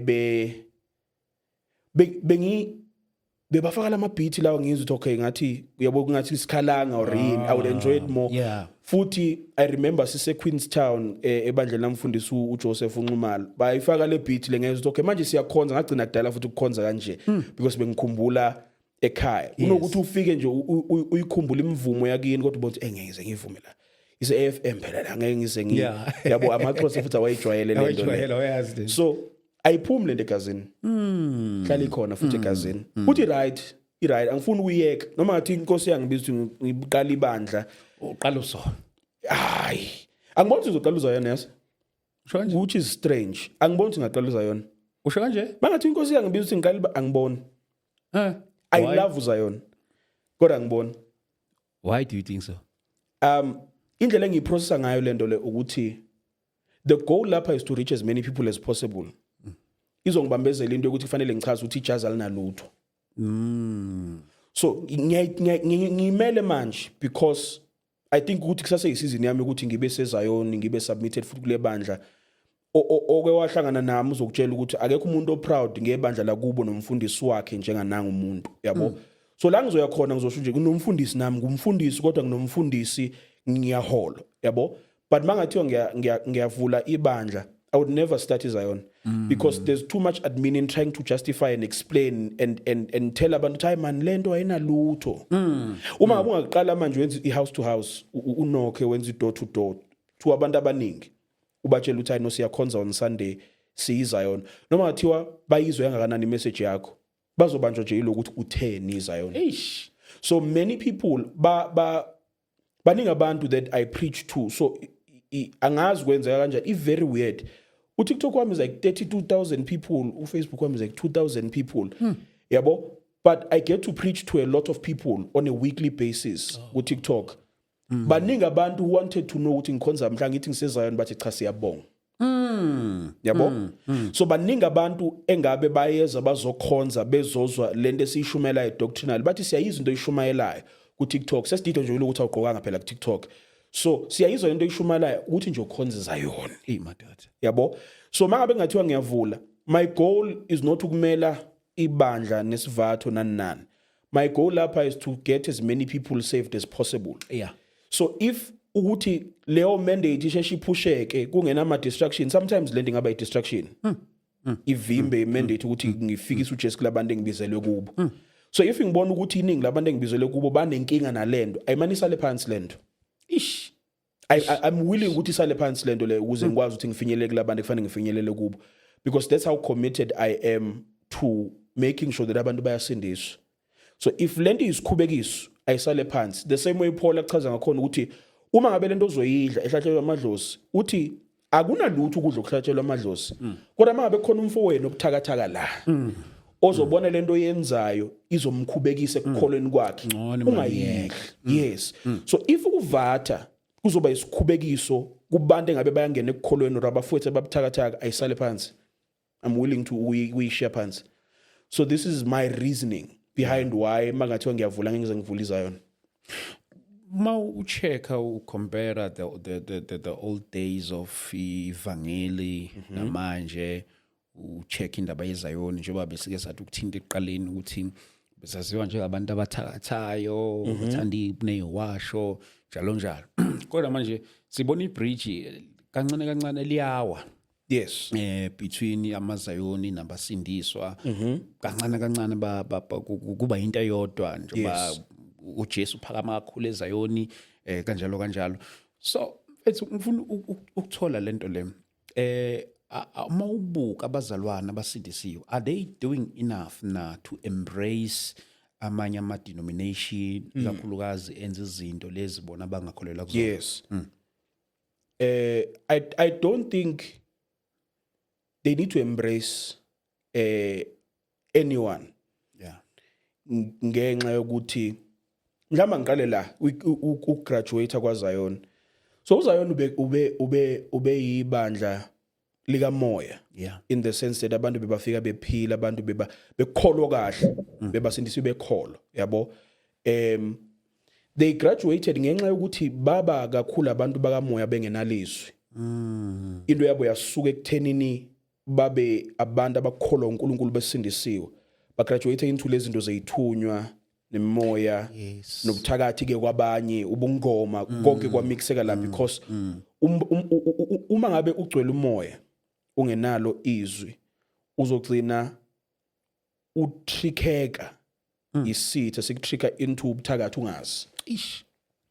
bebafaka lama beat lawo ngizwe ukuthi okay ngathi uyabona ngathi isikhalanga or yini I would enjoy it more futhi I remember sise Queenstown ebandleni lamfundisi uJoseph Unxumalo bayifaka le beat le ngezwe ukuthi okay manje siyakhonza ngagcina kudala futhi ukukhonza kanje because bengikhumbula ekhaya unokuthi ufike nje uyikhumbula imvumo yakini kodwa ubona ukuthi engeke ngivume la ise FM phela la ngeke ngize yabo amaXhosa futhi awayijwayele lento so ayiphumule legazini hlala ikhona futhi egazini futhi right angifuni ukuyeka noma ngathi inkosi yangibiza ukuthi ngiqala ibandla uqala usona hayi angiboni ukuthi uzoqala uzayona yes which is strange angiboni ukuthi ngaqala uzayona usho kanje bangathi inkosi yangibiza ukuthi ngiqala angiboni I love uzayona kodwa angiboni why do you think so indlela engiyiprocessa ngayo lento le ukuthi the goal lapha is to reach as many people as possible izongibambezela into ukuthi kufanele ngichaze ukuthi ijazi alinalutho so ngimele manje because I think ukuthi kusase isizini yami ukuthi ngibe seZion ngibe submitted futhi kule bandla oke wahlangana nami uzokutshela ukuthi akekho umuntu oproud ngebandla lakubo nomfundisi wakhe njengananga umuntu yabo so la ngizoya khona ngizosho nje kunomfundisi nami ngumfundisi kodwa nginomfundisi ngiyahola yabo but mangathiwa ngiyavula ibandla I would never start iZion because there's too much admin trying to justify and explain and tell abantu time man lento ayinalutho uma ungaqala manje wenza ihouse to house unokhe wenza door to door to abantu abaningi ubatshela ukuthi ayino siyakhonza on Sunday siyiZion noma ngathiwa bayizwe yangakanani message yakho bazobanjwa nje ilokuthi utheni iZion so many people baningi abantu that I preach to so angazi kwenzeka kanjani, i very weird. TikTok wami is like 32,000 people, Facebook wami is like 2,000 people. Yabo, but I get to preach to a lot of people on a weekly basis with TikTok. Baningi abantu who wanted to know ukuthi ngikhonza mhla ngithi ngiseZion bathi cha siyabonga. Yabo, so baningi abantu engabe bayeza bazokhonza bezozwa lento esiyishumelayo doctrinal bathi siyayizwa into oyishumayelayo ku TikTok. Sesidide nje ukuthi awugqokanga phela ku TikTok. So siyayizwa lento oyishumelayo ukuthi nje ukhonze Zion. Madoda. Yabo, so mangabe ngathiwa ngiyavula, my goal is not ukumela ibandla nesivatho nani. My goal lapha is to get as many people saved as possible. Yeah. So if ukuthi leyo mandate isheshe iphusheke kungena ama distraction, sometimes lento ingaba i distraction. Ivimbe mandate ukuthi ngifikise uJesu kulabantu engibizelwe kubo. So if ngibona ukuthi iningi labantu engibizelwe kubo banenkinga nalento, ayimanisale phansi lento. Ish. I'm willing ukuthi isale phansi lento le ukuze ngikwazi ukuthi ngifinyelele kulabantu kufanele ngifinyelele kubo, because that's how committed I am to making sure that abantu bayasindiswa. So if lento isikhubekiso ayisale phansi, the same way Paul achaza ngakhona ukuthi uma ngabe lento ozoyidla ehlatshelwa amadlozi uthi akunalutho ukudla okuhlatshelwa amadlozi, kodwa mangabe khona umfowenu obuthakathaka la ozobona lento yenzayo izomkhubekisa ekukholweni kwakhe ungayekho. Yes. So if ukuvatha kuzoba isikhubekiso kubantu engabe bayangena ekukholweni or abafowethu ababuthakathaka ayisale phansi, I'm willing to uyishare phansi. So this is my reasoning behind why mangathiwa ngiyavula ngize ngivula iZion. Ma uchecka compare the old days of ivangeli namanje, ucheck indaba yeZion njengoba besike sathi ukuthinta eqaleni ukuthi besaziwa njengabantu abathakathayo, bathanda ibunewasho njalo njalo. Kodwa manje sibona ibridge kancane liyawa. Yes. Between amaZion nabasindiswa kancane kuba into eyodwa njengoba uJesu uphakama kakhulu eZion kanjalo. So ngifuna ukuthola lento le uma ubuka abazalwana abasindisiwe, are they doing enough na to embrace amanye ama denomination kakhulukazi enza izinto lezi bona bangakholelwa kuzona? Yes. I don't think they need to embrace anyone. Yeah. Ngenxa yokuthi mhlawumbe ngiqale la ukugraduate kwaZion. So uZion ube yibandla lika moya. Yeah. In the sense that abantu bebafika bephila, abantu bekholwa kahle, bebasindiswe bekholo, yabo. They graduated ngenxa yokuthi baba kakhulu abantu bakamoya bengenalizwi. Into yabo yasuka ekuthenini babe abantu abakholwa uNkulunkulu besindisiwe. Ba graduate into lezi zinto zeyithunywa nemoya, nobuthakathi ke kwabanye, ubungoma konke kwamixeka la, because uma ngabe ugcwele umoya ungenalo izwi uzogcina utrickeka isitha sikutricka into ubuthakathi ungazi.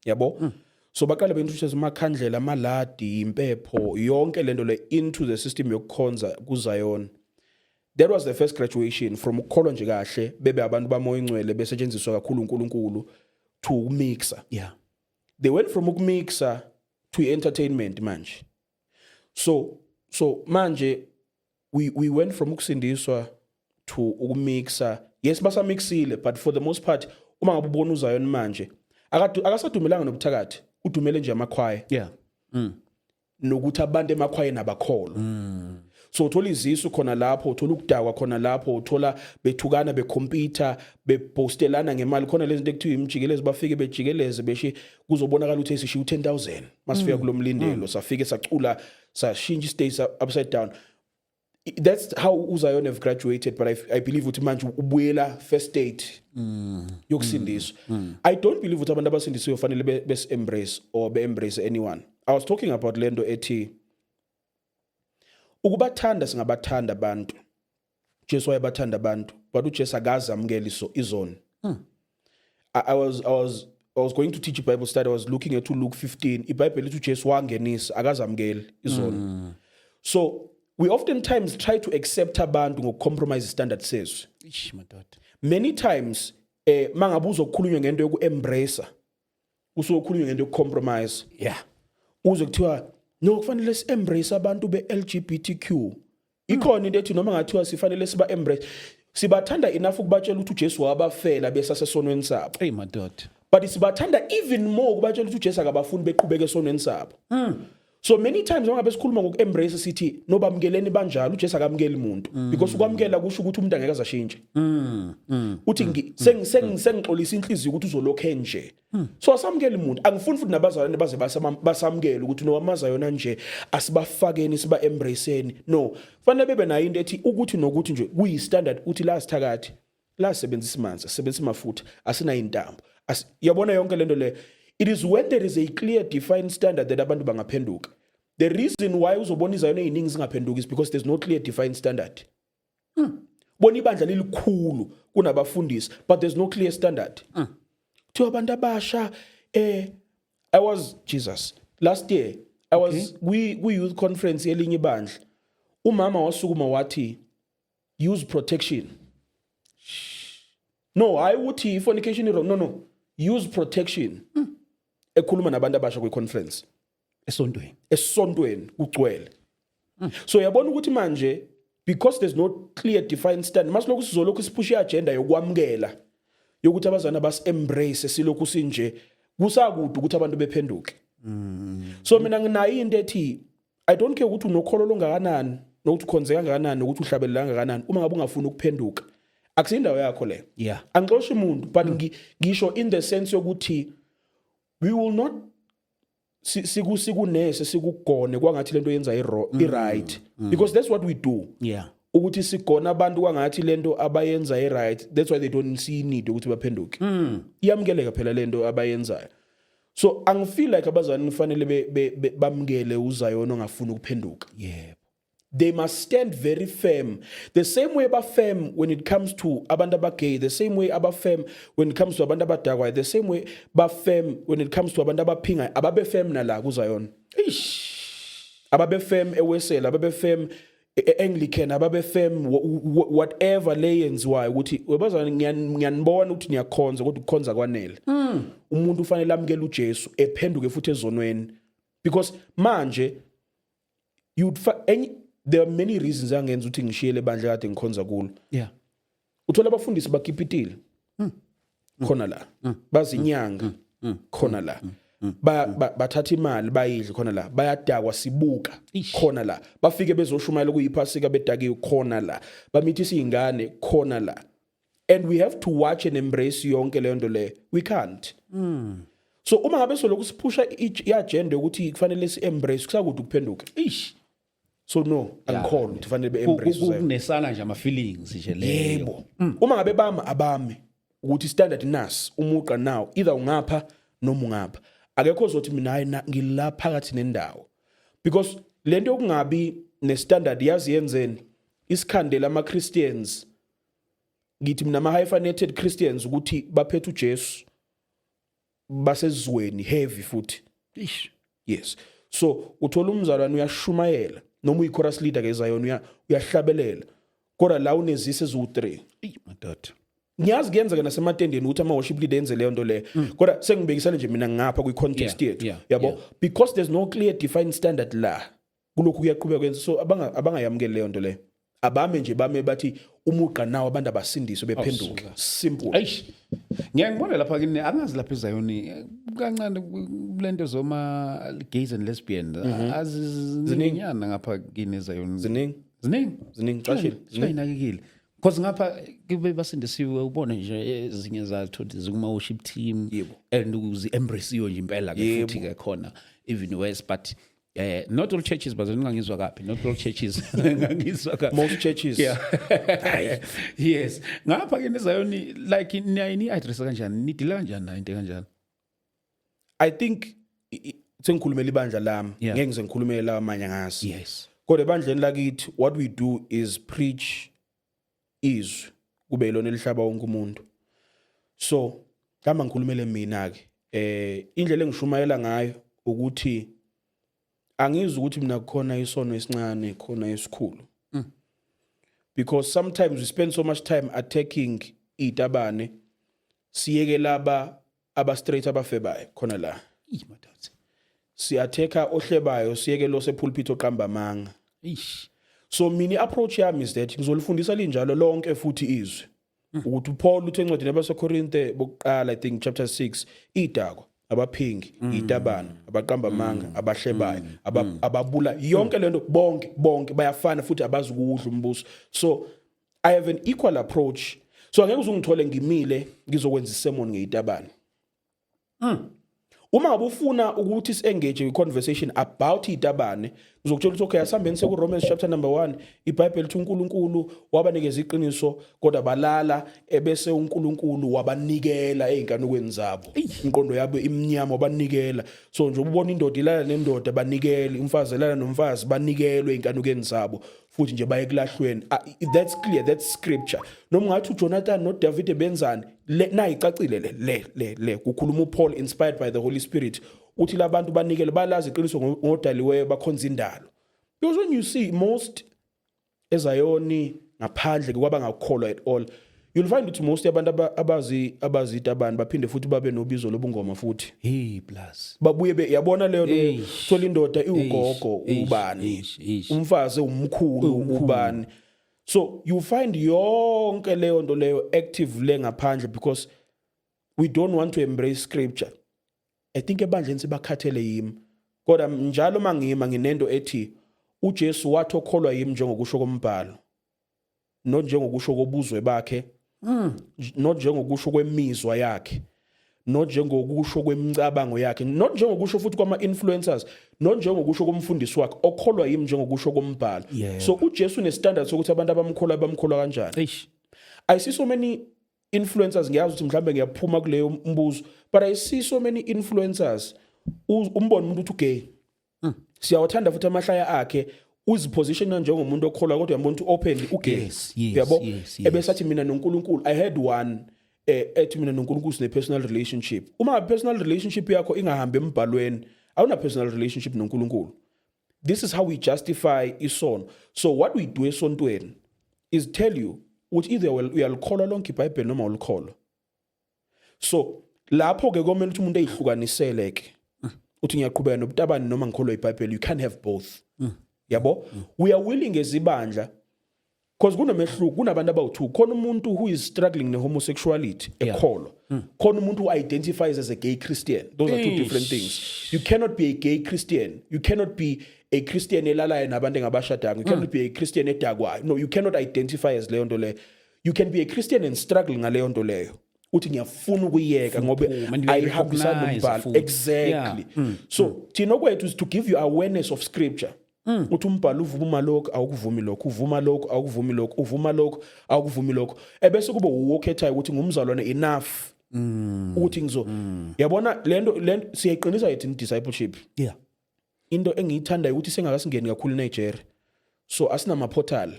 Yabo. So bakala bentusheza amakhandlela, amaladi, impepho, yonke lento le into the system yokukhonza kuZion. That was the first graduation from ukholwa nje kahle bebe abantu bamoya ingcwele besetshenziswa kakhulu uNkulunkulu to umixa. Yeah. They went from ukumixa to entertainment manje. So manje we went from ukusindiswa to ukumixa. Yes, basamixile, but for the most part uma ngabe ubona uZion manje akasadumelanga nobuthakathi, udumele nje amakhwaya. Yeah. Nokuthi abantu emakhwaya nabakholo. So uthola izisu khona lapho, uthola ukudakwa khona lapho, uthola bethukana becompete, bepostelana ngemali khona lezi zinto ekuthiwa imjikelezi, bafike bejikeleze beshe kuzobonakala ukuthi sishiya 10,000 masifika kulomlindelo, safike sacula, sashintsha stage upside down. That's how uZion have graduated, but I believe ukuthi manje ubuyela first state yokusindiswa. I don't believe ukuthi abantu abasindisiwe kufanele bes embrace or be embrace anyone. I was talking about lendo ethi ukubathanda singabathanda abantu. Jesu wayebathanda abantu, but uJesu akazamukeli izoni. I was going to teach a Bible study. I was looking at Luke 15. iBhayibheli lithi uJesu wangenisa akazamukeli izoni. So we oftentimes try to accept abantu ngocompromise standard says. Many times mangabe uzokhulunywa ngento yokuembrace, usokhulunywa ngento yokucompromise. Yeah. Uzokuthiwa no kufanele si embrace abantu be LGBTQ ikhona into ethi noma ngathiwa sifanele siba embrace sibathanda enough ukubatshela ukuthi uJesu wabafela besasesonweni sabo Hey madoda. but sibathanda even more ukubatshela ukuthi uJesu akabafuni beqhubeke esonweni sabo so many times mangabe sikhuluma ngokuembrace sithi nobamukeleni banjalo uJesu akamukeli umuntu because ukwamukela kusho ukuthi umuntu angeke azashintshe uthi sengixolisa inhliziyo ukuthi uzolokhe nje so asamukeli umuntu angifuni futhi nabazalwane baze basamukele ukuthi nowamaza yona nje asibafakeni siba embraceeni no fanele bebe nayo into ethi ukuthi nokuthi nje kuyi standard uthi la sithakathi la sebenzisa imanzi sebenzisa amafutha asina intambo yabona yonke lento le it is when there is a clear defined standard that abantu bangaphenduka the reason why uzobona izayona eziningi zingaphenduki is because there's no clear defined standard bona ibandla lilikhulu kunabafundisi but there's no clear standard to abantu abasha I was Jesus last year I was we youth conference elinye ibandla umama wasukuma wathi use protection no I uthi fornication wrong no use protection ekhuluma nabantu abasha kwi conference esontweni kugcwele so yabona ukuthi manje because there's no clear defined standard masilokhu sizolokhu sipush agenda yokwamukela yokuthi abazana bas embrace silokhu sinje kusakude ukuthi abantu bephenduke so mina nginayo into ethi I don't care ukuthi unokholo longakanani nokuthi ukhonzeka kangakanani nokuthi uhlabelela kangakanani uma ngabe ungafuni ukuphenduka akusindawo yakho le angixoshi umuntu but ngisho in the sense yokuthi we will not sikunese sikugone kwangathi lento yenza i-right because that's what we do ukuthi sigona abantu kwangathi lento abayenza i-right that's why they don't see need ukuthi baphenduke iyamkeleka phela lento abayenzayo so angifeel like abazali kufanele bamkele uzayona ongafuni ukuphenduka they must stand very firm the same way firm when it comes to abantu abagay the same way firm when it comes to abantu abadakwayo the same way firm when it comes to abantu abaphinga ababe firm nala kuzayona ababe firm ewesela ababe firm Anglican ababe firm whatever layens why ukuthi webazana ngiyanibona ukuthi niyakhonza kodwa ukukhonza kwanele umuntu ufanele amukele uJesu ephenduke futhi ezonweni because manje there are many reasons angenza ukuthi ngishiyele bandla kade ngikhonza kulo uthola abafundisi bakipitile khona la bazinyanga khona la bathatha imali bayidle khona la bayadakwa sibuka khona la bafike bezoshumayela kuyiphasika bedakiwe khona la bamithisa izingane khona la and we have to watch and embrace yonke le nto le we can't so uma ngabe soloko siphusha i-agenda ukuthi kufanele si embrace kusakude ukuphenduka so no angikholwa ukuthi kufanele be embrace ukunesana nje ama feelings nje leyo uma ngabe abame ukuthi standard nas umuqa now either ungapha noma ungapha akekho zothi mina hayi ngilapha phakathi nendawo because lento yokungabi ne standard yazi yenzeni isikhandela ama Christians ngithi mina ama hyphenated Christians ukuthi baphethe uJesu basezweni heavy futhi yes so uthola umzalwane uyashumayela noma uyi-chorus leader ke zayona uyahlabelela kodwa la unezise ezu3 madoda ngiyazi kuyenzeka nasematendeni ukuthi ama-worship leader enze leyo nto leyo kodwa sengibekisana nje mina ngapha kwi-context yethu yabo because there's no clear defined standard la kulokhu kuyaqhubeka kwenza so abangayamukeli leyo nto leyo abame nje bame bathi umuqa nawo abantu abasindiswe bephenduke simple ngiyangibona lapha kini angazi lapha ezayoni kancane kulento zoma gays and lesbian azizinyana ngapha kini ezayoni ziningi cashile because ngapha kube basindisiwe ubone nje ezinye zathu zikuma worship team and uzi embrace yo nje impela ke futhi ke khona even worse but not all churches but ngangizwa kaphi not all churches ngangizwa kaphi most churches yes ngapha ke nezayoni like ni address kanjani ni deal kanjani na into kanjani I think sengikhulumela ibandla lami ngeke ngize ngikhulumele la amanye ngasi yes kodwa ebandleni lakithi what we do is preach izwi kube ilona elihlaba wonke umuntu so kama ngikhulumele mina ke indlela engishumayela ngayo ukuthi angizwe ukuthi mina kukhona isono esincane khona esikhulu because sometimes we spend so much time attacking itabane siyeke laba aba straight abafebayo khona la siyatheka ohlebayo siyeke lo sepulpit oqamba amanga. Ish. So mina approach yami is that ngizolifundisa linjalo lonke futhi izwi. Ukuthi uPaul uthe encwadini yabaseKorinte bokuqala I think chapter 6 idako abaphingi itabana abaqamba amanga abahlebayo ababula yonke lento bonke bayafana futhi abazi ukudla umbuso. So I have an equal approach. So angeke uzungithole ngimile ngizokwenza isermon ngeitabana. Uma ngabe ufuna ukuthi si-engage i-conversation about itabane, ngizokutshela ukuthi okay asihambeni seku Romans chapter number 1, iBhayibheli lithi uNkulunkulu wabanikeza iqiniso kodwa balala ebese uNkulunkulu wabanikela einkanukweni zabo. Inqondo yabo imnyama wabanikela. So nje ubona indoda ilala nendoda banikele, umfazi elala nomfazi banikelwe einkanukweni zabo. Futhi nje baye kulahlweni. That's clear, that's scripture. Noma ngathi uJonathan noDavid benzani na icacile le kukhuluma uPaul inspired by the Holy Spirit uthi labantu banikele balazi iqiniso ngodaliweyo bakhonza indalo. Because when you see most ezayoni ngaphandle kwaba ngakholwa at all, you'll find that most yabantu abazita abantu baphinde futhi babe nobizo lobungoma futhi. Hey plus. Babuye yabona leyo thola indoda iugogo ubani, umfazi umkhulu ubani. So you find yonke leyo nto leyo active le ngaphandle because we don't want to embrace scripture. I think ebandleni sibakhathele yimi. Kodwa njalo mangima nginento ethi uJesu wathi okholwa yimi njengokusho kombhalo. Not njengokusho kobuzwe bakhe. Not njengokusho kwemizwa yakhe. Not njengokusho kwemicabango yakhe. Not njengokusho futhi kwama influencers. Not njengokusho komfundisi wakhe okholwa yimi njengokusho kombhalo. So uJesu une standards sokuthi abantu bamkholwa kanjani. I see so many influencers ngiyazi ukuthi mhlambe ngiyaphuma kuleyo mbuzo, but I see so many influencers umbona umuntu uthi gay. Siyawathanda futhi amahlaya akhe uzipositiona njengomuntu okholwa kodwa uyabona ukuthi openly ugay. Yabo ebesathi mina noNkulunkulu I had one ethi mina noNkulunkulu sine personal relationship. Uma personal relationship yakho ingahambe embhalweni awuna personal relationship noNkulunkulu. This is how we justify isono. So what we do esontweni is tell you ukuthi either uyalikholwa lonke iBhayibheli noma ulikholwa. So lapho ke komele ukuthi umuntu eyihlukanisele ke uthi ngiyaqhubeka nobutabani noma ngikholwa iBhayibheli. You can't have both. Yabo we are willing ezibandla because kunomehluko kunabantu abawu2 khona umuntu who is struggling nehomosexuality ekholwa khona umuntu who identifies as a gay Christian. Those are two different things. You cannot be a gay Christian, you cannot be a Christian elalayo nabantu engabashadanga, you cannot be a Christian edakwayo. No, you cannot identify as leyo nto leyo. You can be a Christian and struggle ngaleyo nto leyo uthi ngiyafuna ukuyeka ngoba ayihambisani nombhalo. Exactly. So thina kwethu is to give you awareness of scripture. Uthi umbhalo uvuma lokho awukuvumi lokho, uvuma lokho awukuvumi lokho, uvuma lokho awukuvumi lokho, ebese kube uwokhethayo ukuthi ngumzalwane enough ukuthi ngizo yabona lento siyayiqinisa yithi discipleship. Into engiyithanda ukuthi sengakasingeni kakhulu eNigeria, so asinama portal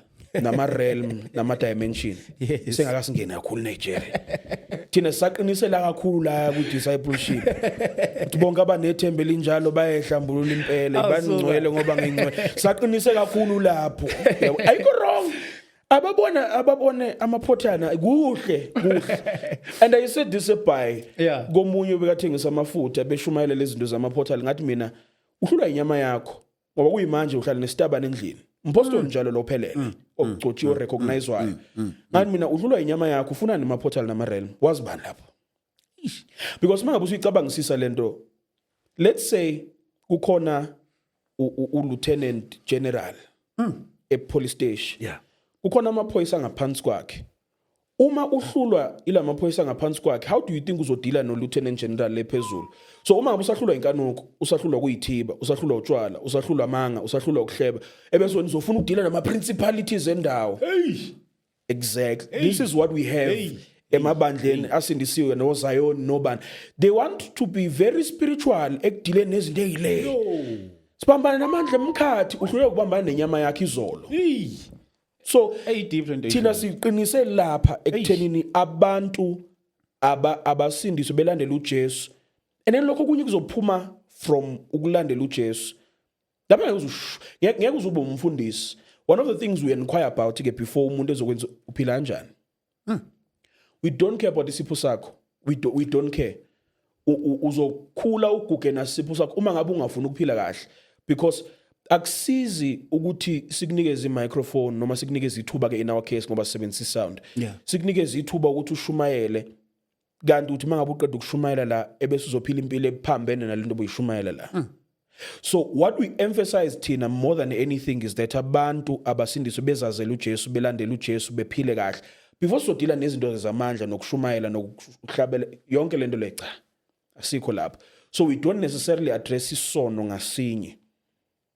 nama realm nama dimension sengakasingeni kakhulu eNigeria. Thina sisaqinisela kakhulu la ku discipleship ukuthi bonke abanethembe linjalo bayehlambulula impela bangcwele ngoba ngingcwele. Saqinise kakhulu lapho. Ayikho wrong. Ababone amaphotana kuhle. And I said this by komunye bekathengisa amafutha beshumayela lezi zinto zamaphotala ngathi mina uhlulwa inyama yakho ngoba kuyimanje uhlala nesitaba endlini. Mposto njalo lo phelele okugcotshiwe recognize wayo. Ngathi mina uhlulwa inyama yakho ufuna namaphotala nama realm. Wazibani lapho? Because mangabe usicabangisisa lento, let's say kukhona lieutenant general police station. Kukhona amaphoyisa ngaphansi kwakhe. Uma uhlulwa ila maphoyisa ngaphansi kwakhe, how do you think uzodila no lieutenant general lephezulu? So uma usahlulwa inkanuko, usahlulwa kuyithiba, usahlulwa utshwala, usahlulwa amanga, usahlulwa ukuhleba, ebese nizofuna ukudila nama principalities endawo. Exactly. This is what we have. Emabandleni asindisiwe no Zion nobani. They want to be very spiritual ekudileni nezinto ezileyo. Sibambana namandla emkhathi uhlulwe ukubambana nenyama yakhe izolo. So thina siqinise lapha ekuthenini abantu abasindiswe belandela uJesu. And then lokho kunye kuzophuma from ukulandela uJesu. Lapha ngeke uzobe umfundisi. One of the things we inquire about before umuntu ezokwenza uphila kanjani. We don't care about isipho sakho. We don't care. uzokhula uguge nasipho sakho uma ngabe ungafuni ukuphila kahle, because akusizi ukuthi sikunikeze i-microphone noma sikunikeze ithuba ke in our case ngoba sisebenzisa sound, sikunikeze ithuba ukuthi ushumayele, kanti uthi mangabe uqeda ukushumayela la ebese uzophila impilo ephambene nalento obuyishumayela la. So what we emphasize thina more than anything is that abantu abasindiswe bezazela uJesu, belandela uJesu, bephile kahle before sodila nezinto zamandla nokushumayela nokuhlabela yonke lento le cha asikho lapho. So we don't necessarily address isono ngasinye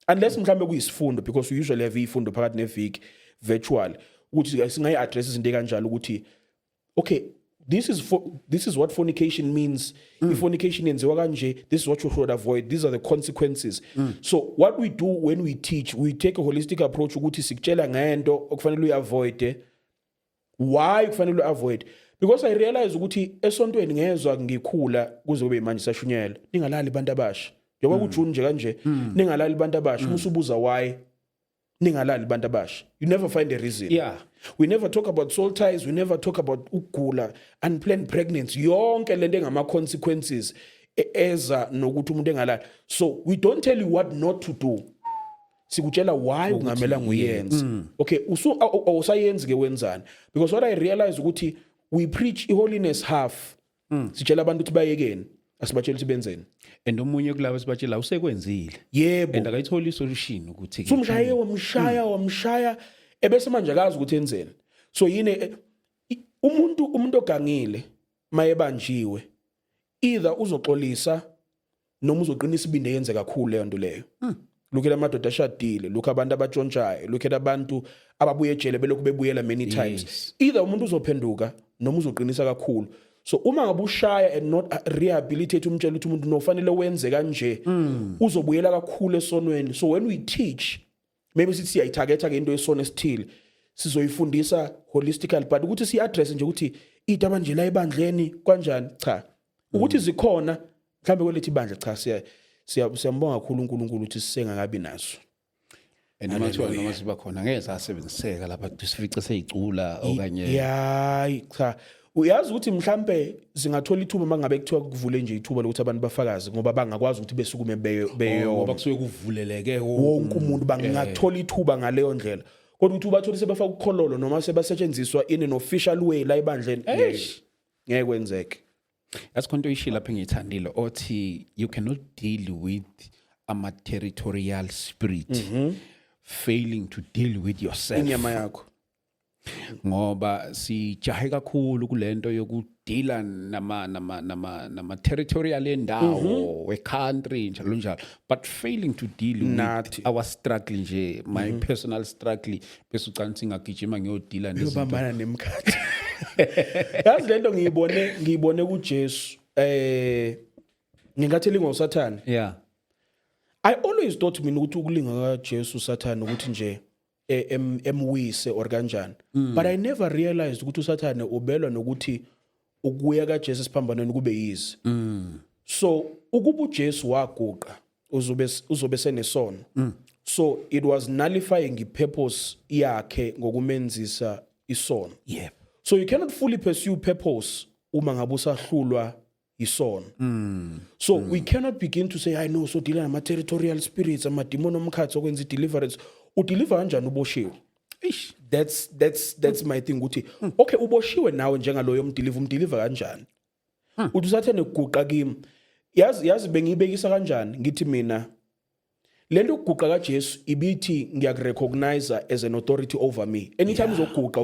unless mhlambe kuyisifundo, because we usually have ifundo phakathi neviki virtual ukuthi singayi address izinto kanjalo ukuthi okay, this is what fornication means. If fornication yenziwa kanje, this is what you should avoid. These are the consequences. So what we do when we teach, we take a holistic approach ukuthi sikutshela ngento okufanele uyiavoid. Why kufanele uyiavoid? Because I realize ukuthi esontweni ngezwe ngikhula kuze kube manje sashunyela. Ningalali abantu abasha. Njengoba kuJune nje kanje, ningalali abantu abasha. Musubuza why ningalali abantu abasha. You never find a reason. Yeah. We never talk about soul ties, we never talk about ukugula, unplanned pregnancy, yonke lento engama consequences eza nokuthi umuntu engalali. So we don't tell you what not to do. Sikutshela why ungamela nguyenze. Okay, usayenzi ke wenzani? Because what I realize ukuthi we preach holiness half. Sitshela abantu ukuthi bayekeni, asibatshela ukuthi benzeni. And omunye kulabo sibatshela usekwenzile. Yebo. And akayithola isolution ukuthi so umshaye wamshaya ebese manje akazi ukuthi enzeni. So yini umuntu ogangile mayebanjiwe either uzoxolisa noma uzoqinisa ibinde yenze kakhulu leyo nto leyo. Look at amadoda ashadile, look abantu abatshontshayo, look at abantu ababuye ejele belokhu bebuyela many times. Either umuntu uzophenduka noma uzoqinisa kakhulu. So uma ngabe ushaya and not rehabilitate umtshela ukuthi umuntu nofanele wenze kanje, uzobuyela kakhulu esonweni. So when we teach, maybe sithi siyayitargeta ke into esono esithile, sizoyifundisa holistically, but ukuthi si address nje ukuthi idaba nje la ebandleni kanjani cha. Ukuthi zikhona mhlambe kwelethi ibandla cha siyambonga kakhulu uNkulunkulu ukuthi sisengakabi naso. And noma siba khona ngeke sasebenziseka lapha sifice seyicula okanye cha. Uyazi ukuthi mhlambe zingathola ithuba mangabe kuthiwa kuvule nje ithuba lokuthi abantu bafakaze ngoba bangakwazi ukuthi besukume beyo ngoba kusuke kuvuleleke wonke umuntu bangathola ithuba ngaleyo ndlela. Kodwa uthi ubathole sebafaka ukukhololo noma sebasetshenziswa in an official way la ebandleni ngeke kwenzeke. Asikhonto ishila lapha engithandile othi you cannot deal with a territorial spirit failing to deal with yourself. Inyama yakho. Ngoba sijahe kakhulu kulento yokudila nama territorial endawo we country njalo njalo, but failing to deal with our struggle nje, my personal struggle bese ucanga singagijima ngiyodila nezinto ubambana nemkhathi. Yazi lento ngiyibone kuJesu ngingatheli ngoSathane. Yeah, I always thought mina ukuthi ukulinga kaJesu uSathane ukuthi nje emwise or kanjani, but I never realized ukuthi uSathane ubelwa nokuthi ukuya kaJesu siphambanweni kube yizi. So ukuba uJesu waguqa uzobe senesono. So it was nullifying ipurpose yakhe ngokumenzisa isono. yeah. So you cannot fully pursue purpose uma ngabe usahlulwa isono. So we cannot begin to say I know so deal nama territorial spirits ama demon omkhathi okwenza deliverance. Udeliver kanjani uboshiwe? That's my thing ukuthi okay uboshiwe nawe njengaloyo umdeliver kanjani? Uthi usathene ukuguqa kimi. Yazi bengibekisa kanjani ngithi mina lento ukuguqa kaJesu ibithi ngiyakurecognize as an authority over me. Anytime uzoguqa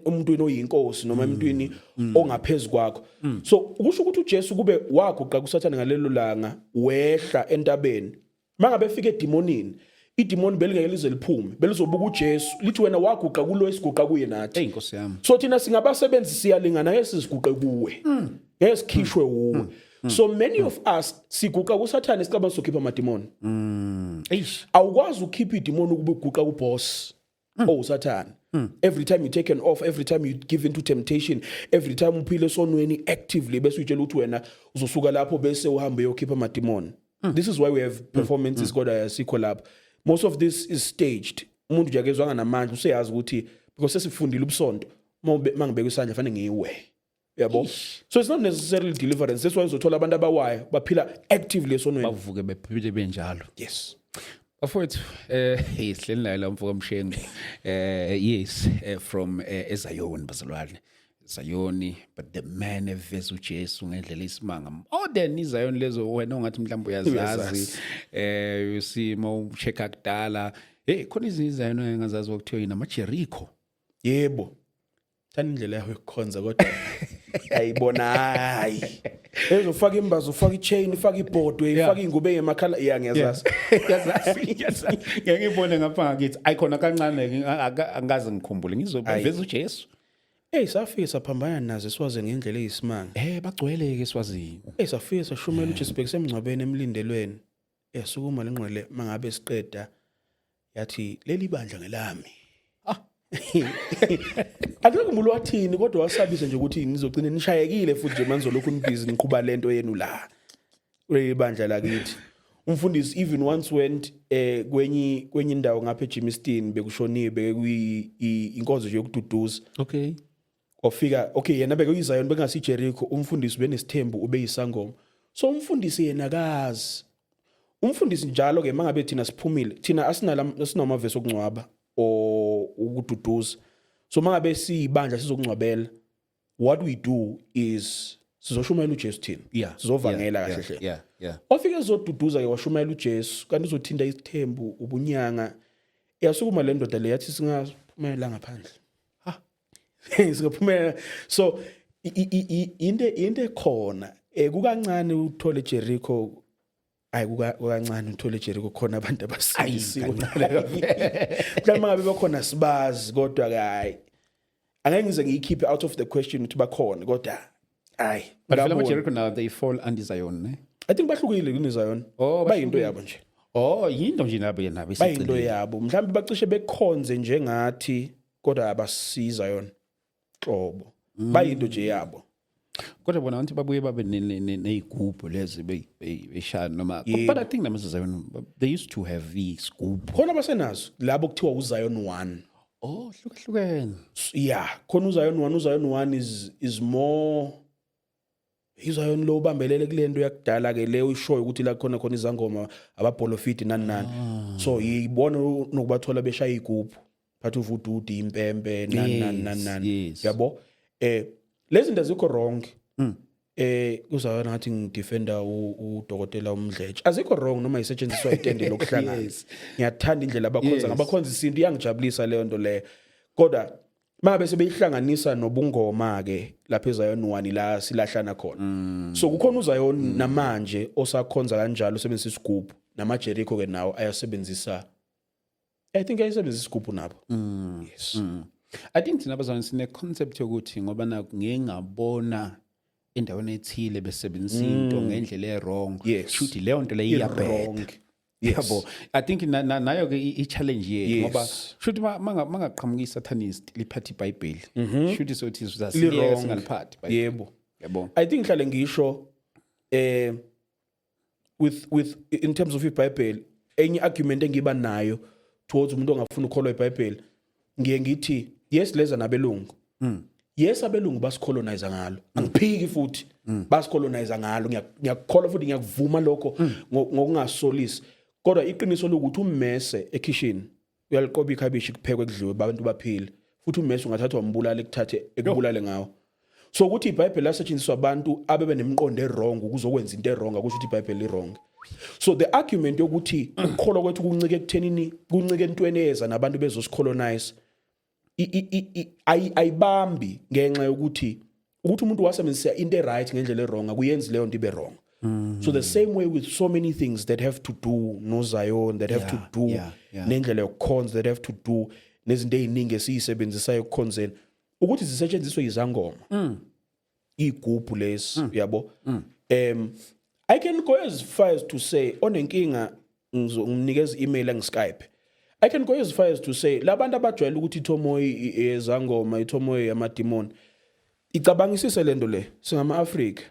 umuntu oyinkosi noma emntwini ongaphezulu kwakho. So ukusho ukuthi uJesu kube waguqa kuSathane ngalelo langa wehla entabeni. Mangabe efike edemonini, idemon belingeke lize liphume, belizobuka uJesu lithi wena waguqa kulo esiguqa kuye nathi. Inkosi yami. So thina singabasebenzi siyalingana ngesiziguqe kuwe. Ngesikhishwe uwe. So many of us siguqa kuSathane sicaba sokhipha amademon. Awukwazi ukukhipha idemon ukube uguqa kuboss uSathane. Every time you take an off, every time you give into temptation, every time uphile esonweni actively bese utshela ukuthi wena uzosuka lapho bese uhambe uyokhipha amademon. This is why we have performances kodwa yasikho lapha. Most of this is staged. Umuntu nje akezwanga namandla useyazi ukuthi because sesifundile ubusonto mangibeka isandla fanele ngiyiwe. yabo. So it's not necessarily deliverance. That's why uzothola abantu abawayo baphila actively esonweni. bavuke bephile benjalo. Yes. Bafowethu sihleli naye la mfoka Mshengu yes from eZayoni bazalwane Zayoni, but the man eveza uJesu ngendlela isimanga more than iZayoni lezo wena ungathi mhlawumbe uyazazi usimo checka kudala khona iZayoni engazazi ukuthiwa yina amaJericho. Yebo. Thanda indlela yayo yokukhonza kodwa ayibona hayi. Ezofaka imbazo, ufaka ichain, ufaka ibhodwe, ufaka ingubo eyemakhala ngiyazazi. Yazazi. Ngeke ngibone ngapha ngakithi ayikhona kancane angaze ngikhumbule ngizobaveza uJesu. Safika saphambana nazo siwaze ngendlela eyisimanga. Bagcwele ke Swazini. Safika sashumela uJesu bhekise emngcwabeni emlindelweni. Sukuma lenqwele mangabe siqeda yathi leli bandla ngelami. Akukho wathini kodwa wasabisa nje ukuthi nizogcina nishayekile futhi nje manje lokhu nibhizi niqhuba lento yenu la. Leli bandla lakithi. Umfundisi even once went kwenye indawo ngapha eJimmiston bekushoniwe bekuyi inkonzo nje yokududuza. Okay. Ofika yena beke uyiZayoni bengasi Jericho umfundisi benesithembu ube yisangoma. So umfundisi yena akazi. Umfundisi njalo ke mangabe thina siphumile thina asinamavesi okungcwaba o ukududuza. So mangabe sibandla sizokungcwabela what we do is sizoshumayela uJesu thina. Sizovangela kahle hle. Yeah. Ofike ezoduduza ke washumayela uJesu kanti uzothinta isithembu ubunyanga. Yasukuma le ndoda le yathi singaphumela ngaphandle. Singaphumela. So into ekhona kukancane uthole Jericho kukancane uthole Jericho khona abantu abasindisiwe. Mhlawumbe ngabe bakhona sibazi kodwa hayi angeke ngize ngiyikhiphe out of the question ukuthi bakhona kodwa hayi but phela Jericho now they fall under Zion ne. I think bahlukile kuneZion. Bayinto yabo nje. Yinto nje nabo yena bayinto yabo mhlawumbe bacishe bekhonze njengathi kodwa abasiza yona xobo bayinto nje yabo. Kodwa bona abantu babuye babe nezigubhu lezi beshana noma but I think namaZion they used to have these group. Khona basenazo labo kuthiwa uZion 1. Hlukahlukene. Yeah, khona uZion 1 is more iZion lo bambelele kulento yakudala ke le uyishoyo ukuthi la khona izangoma ababolofiti nani. So yibona nokubathola beshaya igubhu phathu uvududu impempe nani. Yabo lezi zinto azikho wrong. UZion ngathi ngidefenda uDokotela uMdletshe azikho wrong noma isetshenziswa itende lokuhlangana. Ngiyathanda indlela abakhonza ngabakhonza isinto iyangijabulisa leyo nto le kodwa mabe sebeyihlanganisa nobungoma ke lapha eZion 1 la silahlana khona. So kukhona uZion namanje osakhonza kanjalo usebenzisa isigubhu namaJericho ke nawo ayasebenzisa I think ayasebenzisa isigubhu nabo. Yes. I think thina abazalwane sine concept yokuthi ngoba naku ngengabona endaweni ethile besebenzisa into ngendlela ewrong shoot leyo nto le iyabheda. Yebo I think nayo ke I challenge yethu ngoba shoot mangaqhamuka iSathanist liphatha iBhayibheli shoot sothi sizasiyeka singaliphathi yebo yebo. I think hlale ngisho with in terms of iBhayibheli enye argument engiba nayo towards umuntu ongafuna ukholwa iBhayibheli ngiye ngithi yes leza nabelungu yes abelungu basicolonize ngalo angiphiki futhi basicolonize ngalo ngiyakholwa futhi ngiyakuvuma lokho ngokungasolisi kodwa iqiniso lokuthi ummese ekitchen uyaliqoba ikhabishi kuphekwe kudliwe abantu baphile futhi ummese ungathathwa umbulala ekuthathe ekubulale ngawo. So ukuthi iBhayibheli lasetshenziswa abantu abebe nemqondo errong ukuzokwenza into errong akusho ukuthi iBhayibheli irrong. So the argument yokuthi ukukholwa kwethu kuncike ekuthenini kuncike entweni eza nabantu bezosicolonize ayibambi ngenxa yokuthi umuntu wasebenzisa into right ngendlela errong akuyenzi leyo nto ibe wrong. So the same way with so many things that have to do no Zion that have to do nendlela yokukhonza that have to do nezinto eziningi esiyisebenzisayo ukukhonzela ukuthi zisetshenziswe izangoma igubhu lesi yabo. I can go as far as to say onenkinga ngizomnikeza email ngeSkype. I can go as far as to say labantu abajwayele ukuthi ithomoyi ezangoma ithomoyi yamademon icabangisise lento le singama Africa.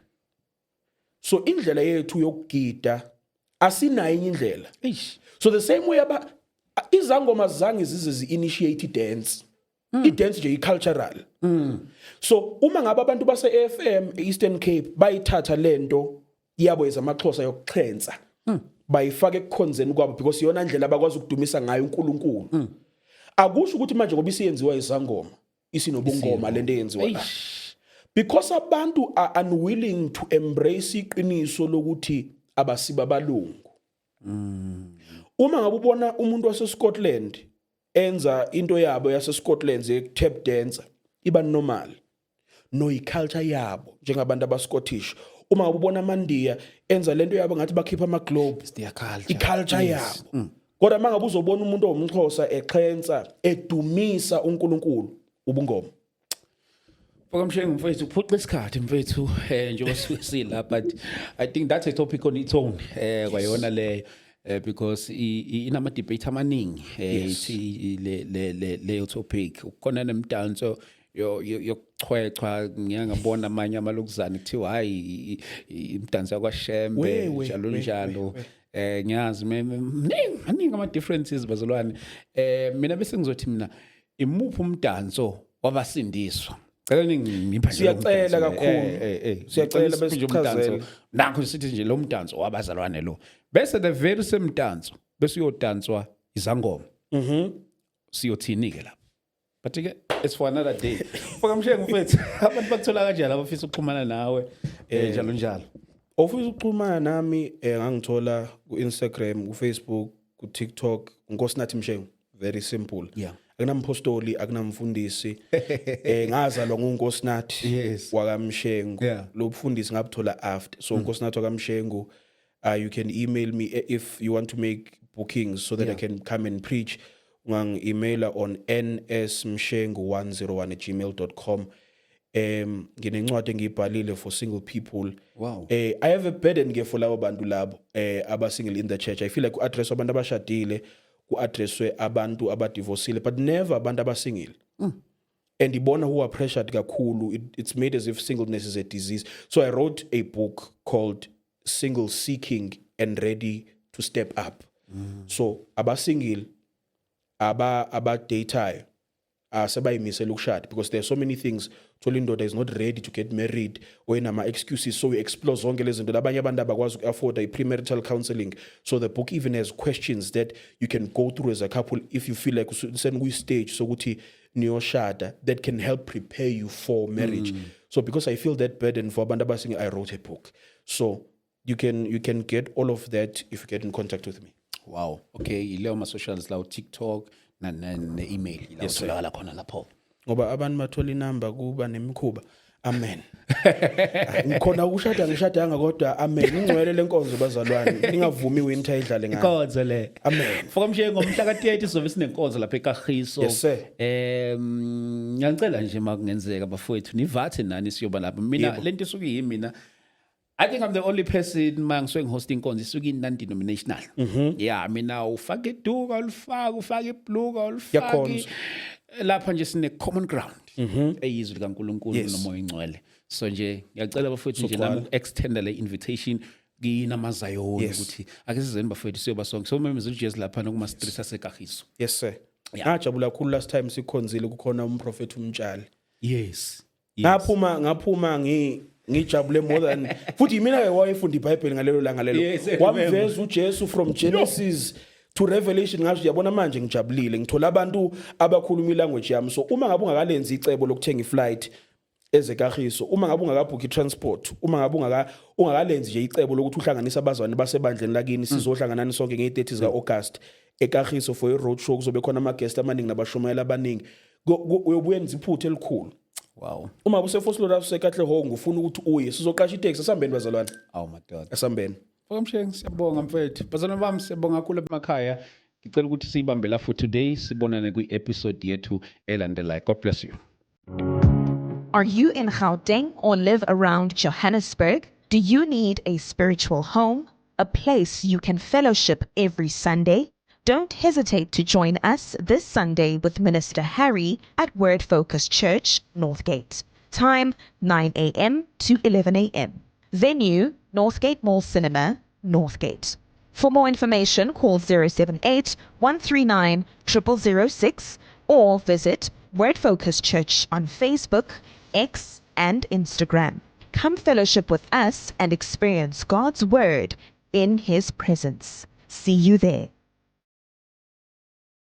So indlela yethu yokugida asinayo indlela. So the same way izangoma zange zize zi-initiate dance I-dance nje i-cultural. So uma ngabe abantu base-FM Eastern Cape bayithatha lento yabo ezamaXhosa yokuxhensa bayifaka ekukhonzeni kwabo because iyona ndlela abakwazi ukudumisa ngayo uNkulunkulu. Akusho ukuthi manje ngoba isiyenziwa izangoma isinobungoma lento eyenziwa. Because abantu are unwilling to embrace iqiniso lokuthi abasiba balungu. Uma ngabe ubona umuntu waseScotland enza into yabo yaseScotland ze-tap dancer iba normal no iculture yabo njengabantu abaScottish. Uma ngabe ubona amandiya enza lento yabo ngathi bakhipha ama-globe iculture yabo. Kodwa mangabe uzobona umuntu omXhosa exhensa edumisa uNkulunkulu ubungoma. Mfowethu mfethu uphuqa isikhathi mfethu njengoba sila but I think that's a topic on its own kwayona leyo because inama debate amaningi le topic ukhona nemdanso yokuchwechwa ngiyangabona amanye amalokuzana kuthiwa hayi imdanso yakwaShembe njalo ngiyazi maningi ama differences bazalwane mina bese ngizothi mina imuphi umdanso wabasindiswa. Siyacela kakhulu. Siyacela besichazela. Nakho sithi nje lo mdanso wabazalwane lo. Bese the very same dance bese uyodanswa izangoma. Siyothini ke lapha. But ke it's for another day. Fokamshengu mfethu abantu bakuthola kanjani abafisa ukuxhumana nawe njalo njalo. Ofisa ukuxhumana nami ngangithola ku Instagram, ku Facebook, ku TikTok, uNkosinathi Mshengu. Very simple. Yeah. Akunamphostoli akunamfundisi ngazalwa nguNkosinathi wakaMshengu lo mfundisi ngabuthola after so uNkosinathi wakaMshengu you can email me if you want to make bookings so that I can come and preach email on nsmshengu101@gmail.com nginencwadi engibhalile for single people. Wow. I have a burden ke for labo bantu labo aba single in the church. I feel like ku address abantu abashadile ku-addresswe abantu abadivorcile but never abantu abasingile. And ibona who are pressured kakhulu. It's made as if singleness is a disease. So I wrote a book called Single Seeking and Ready to Step Up. So abasingile abadatayo sebayimisela ukushada because there are so many things. Tolindoda is not ready to get married or inama excuses, so we explore zonke lezi zinto labanye abantu abakwazi afford a premarital counseling. So the book even has questions that you can go through as a couple if you feel like send stage so ukuthi niyoshada that can help prepare you for marriage. So because I feel that burden for abantu abasingile, I wrote a book. So you can get all of that if you get in contact with me. Wow. Okay, ileo ma socials la TikTok na email la utholakala khona lapho. Ngoba abantu bathola inamba kuba nemikhuba. Amen. Ngikhona ngishadanga kodwa amen. Ingcwele lenkonzo bazalwane. Ningavumi winter idlale ngayo. Inkonzo le. Amen. Fokamshengu ngomhla ka-30 sizobe sinenkonzo lapha eKagiso. Yes sir. Ngiyacela nje makungenzeka bafowethu nivathe nani siyoba lapha. Mina lento isuke yimina. I think I'm the only person mangisuke ngihosting inkonzo isuke non-denominational. Yeah, mina ufake iduka ufake ibhluka ulufake lapha nje sine common ground eyizwi likaNkulunkulu nomoya oyingcwele. So nje ngiyacela bafowethu nje nami extend le invitation kinamazayoni ukuthi ake sizeni bafowethu siyoba sonke. So memezela uJesu lapha nokuma streets aseKagiso. Yes sir. Ngajabula kakhulu last time sikhonzile kukhona umprofeti umtshali. Yes. Ngaphuma ngijabule more than futhi mina ke wayefunda iBhayibheli ngalelo langa lelo. Wamveza uJesu from Genesis to Revelation ngasho yabona manje ngijabulile ngithola abantu abakhuluma ilanguage yami. So uma ngabe ungakalenza icebo lokuthenga iflight ezeKagiso, uma ngabe ungakabhook itransport, uma ngabe ungakalenzi nje icebo lokuthi uhlanganisa abazwane basebandleni lakini sizohlanganana sonke nge-30 zika August eKagiso for i-road show kuzobe khona ama guest amaningi nabashumayela abaningi uyobuyenza iphutha elikhulu. Wow. Uma usefoslola usekahlehongo ufuna ukuthi uye sizoqasha itaxi asambeni bazalwane. Oh my God. Asambeni. Fokamshengu siyabonga mfethu. Bazalwane bami siyabonga kakhulu emakhaya. Ngicela ukuthi siyibambe la for today sibonane kwi-episode yethu elandelayo. God bless you. Are you in Gauteng or live around Johannesburg? Do you need a spiritual home, a place you can fellowship every Sunday? Don't hesitate to join us this Sunday with Minister Harry at Word Focus Church, Northgate. Time 9 a.m. to 11 a.m. Venue, Northgate Mall Cinema, Northgate. For more information, call 078 139 0006 or visit Word Focus Church on Facebook, X, and Instagram. Come fellowship with us and experience God's Word in His presence. See you there.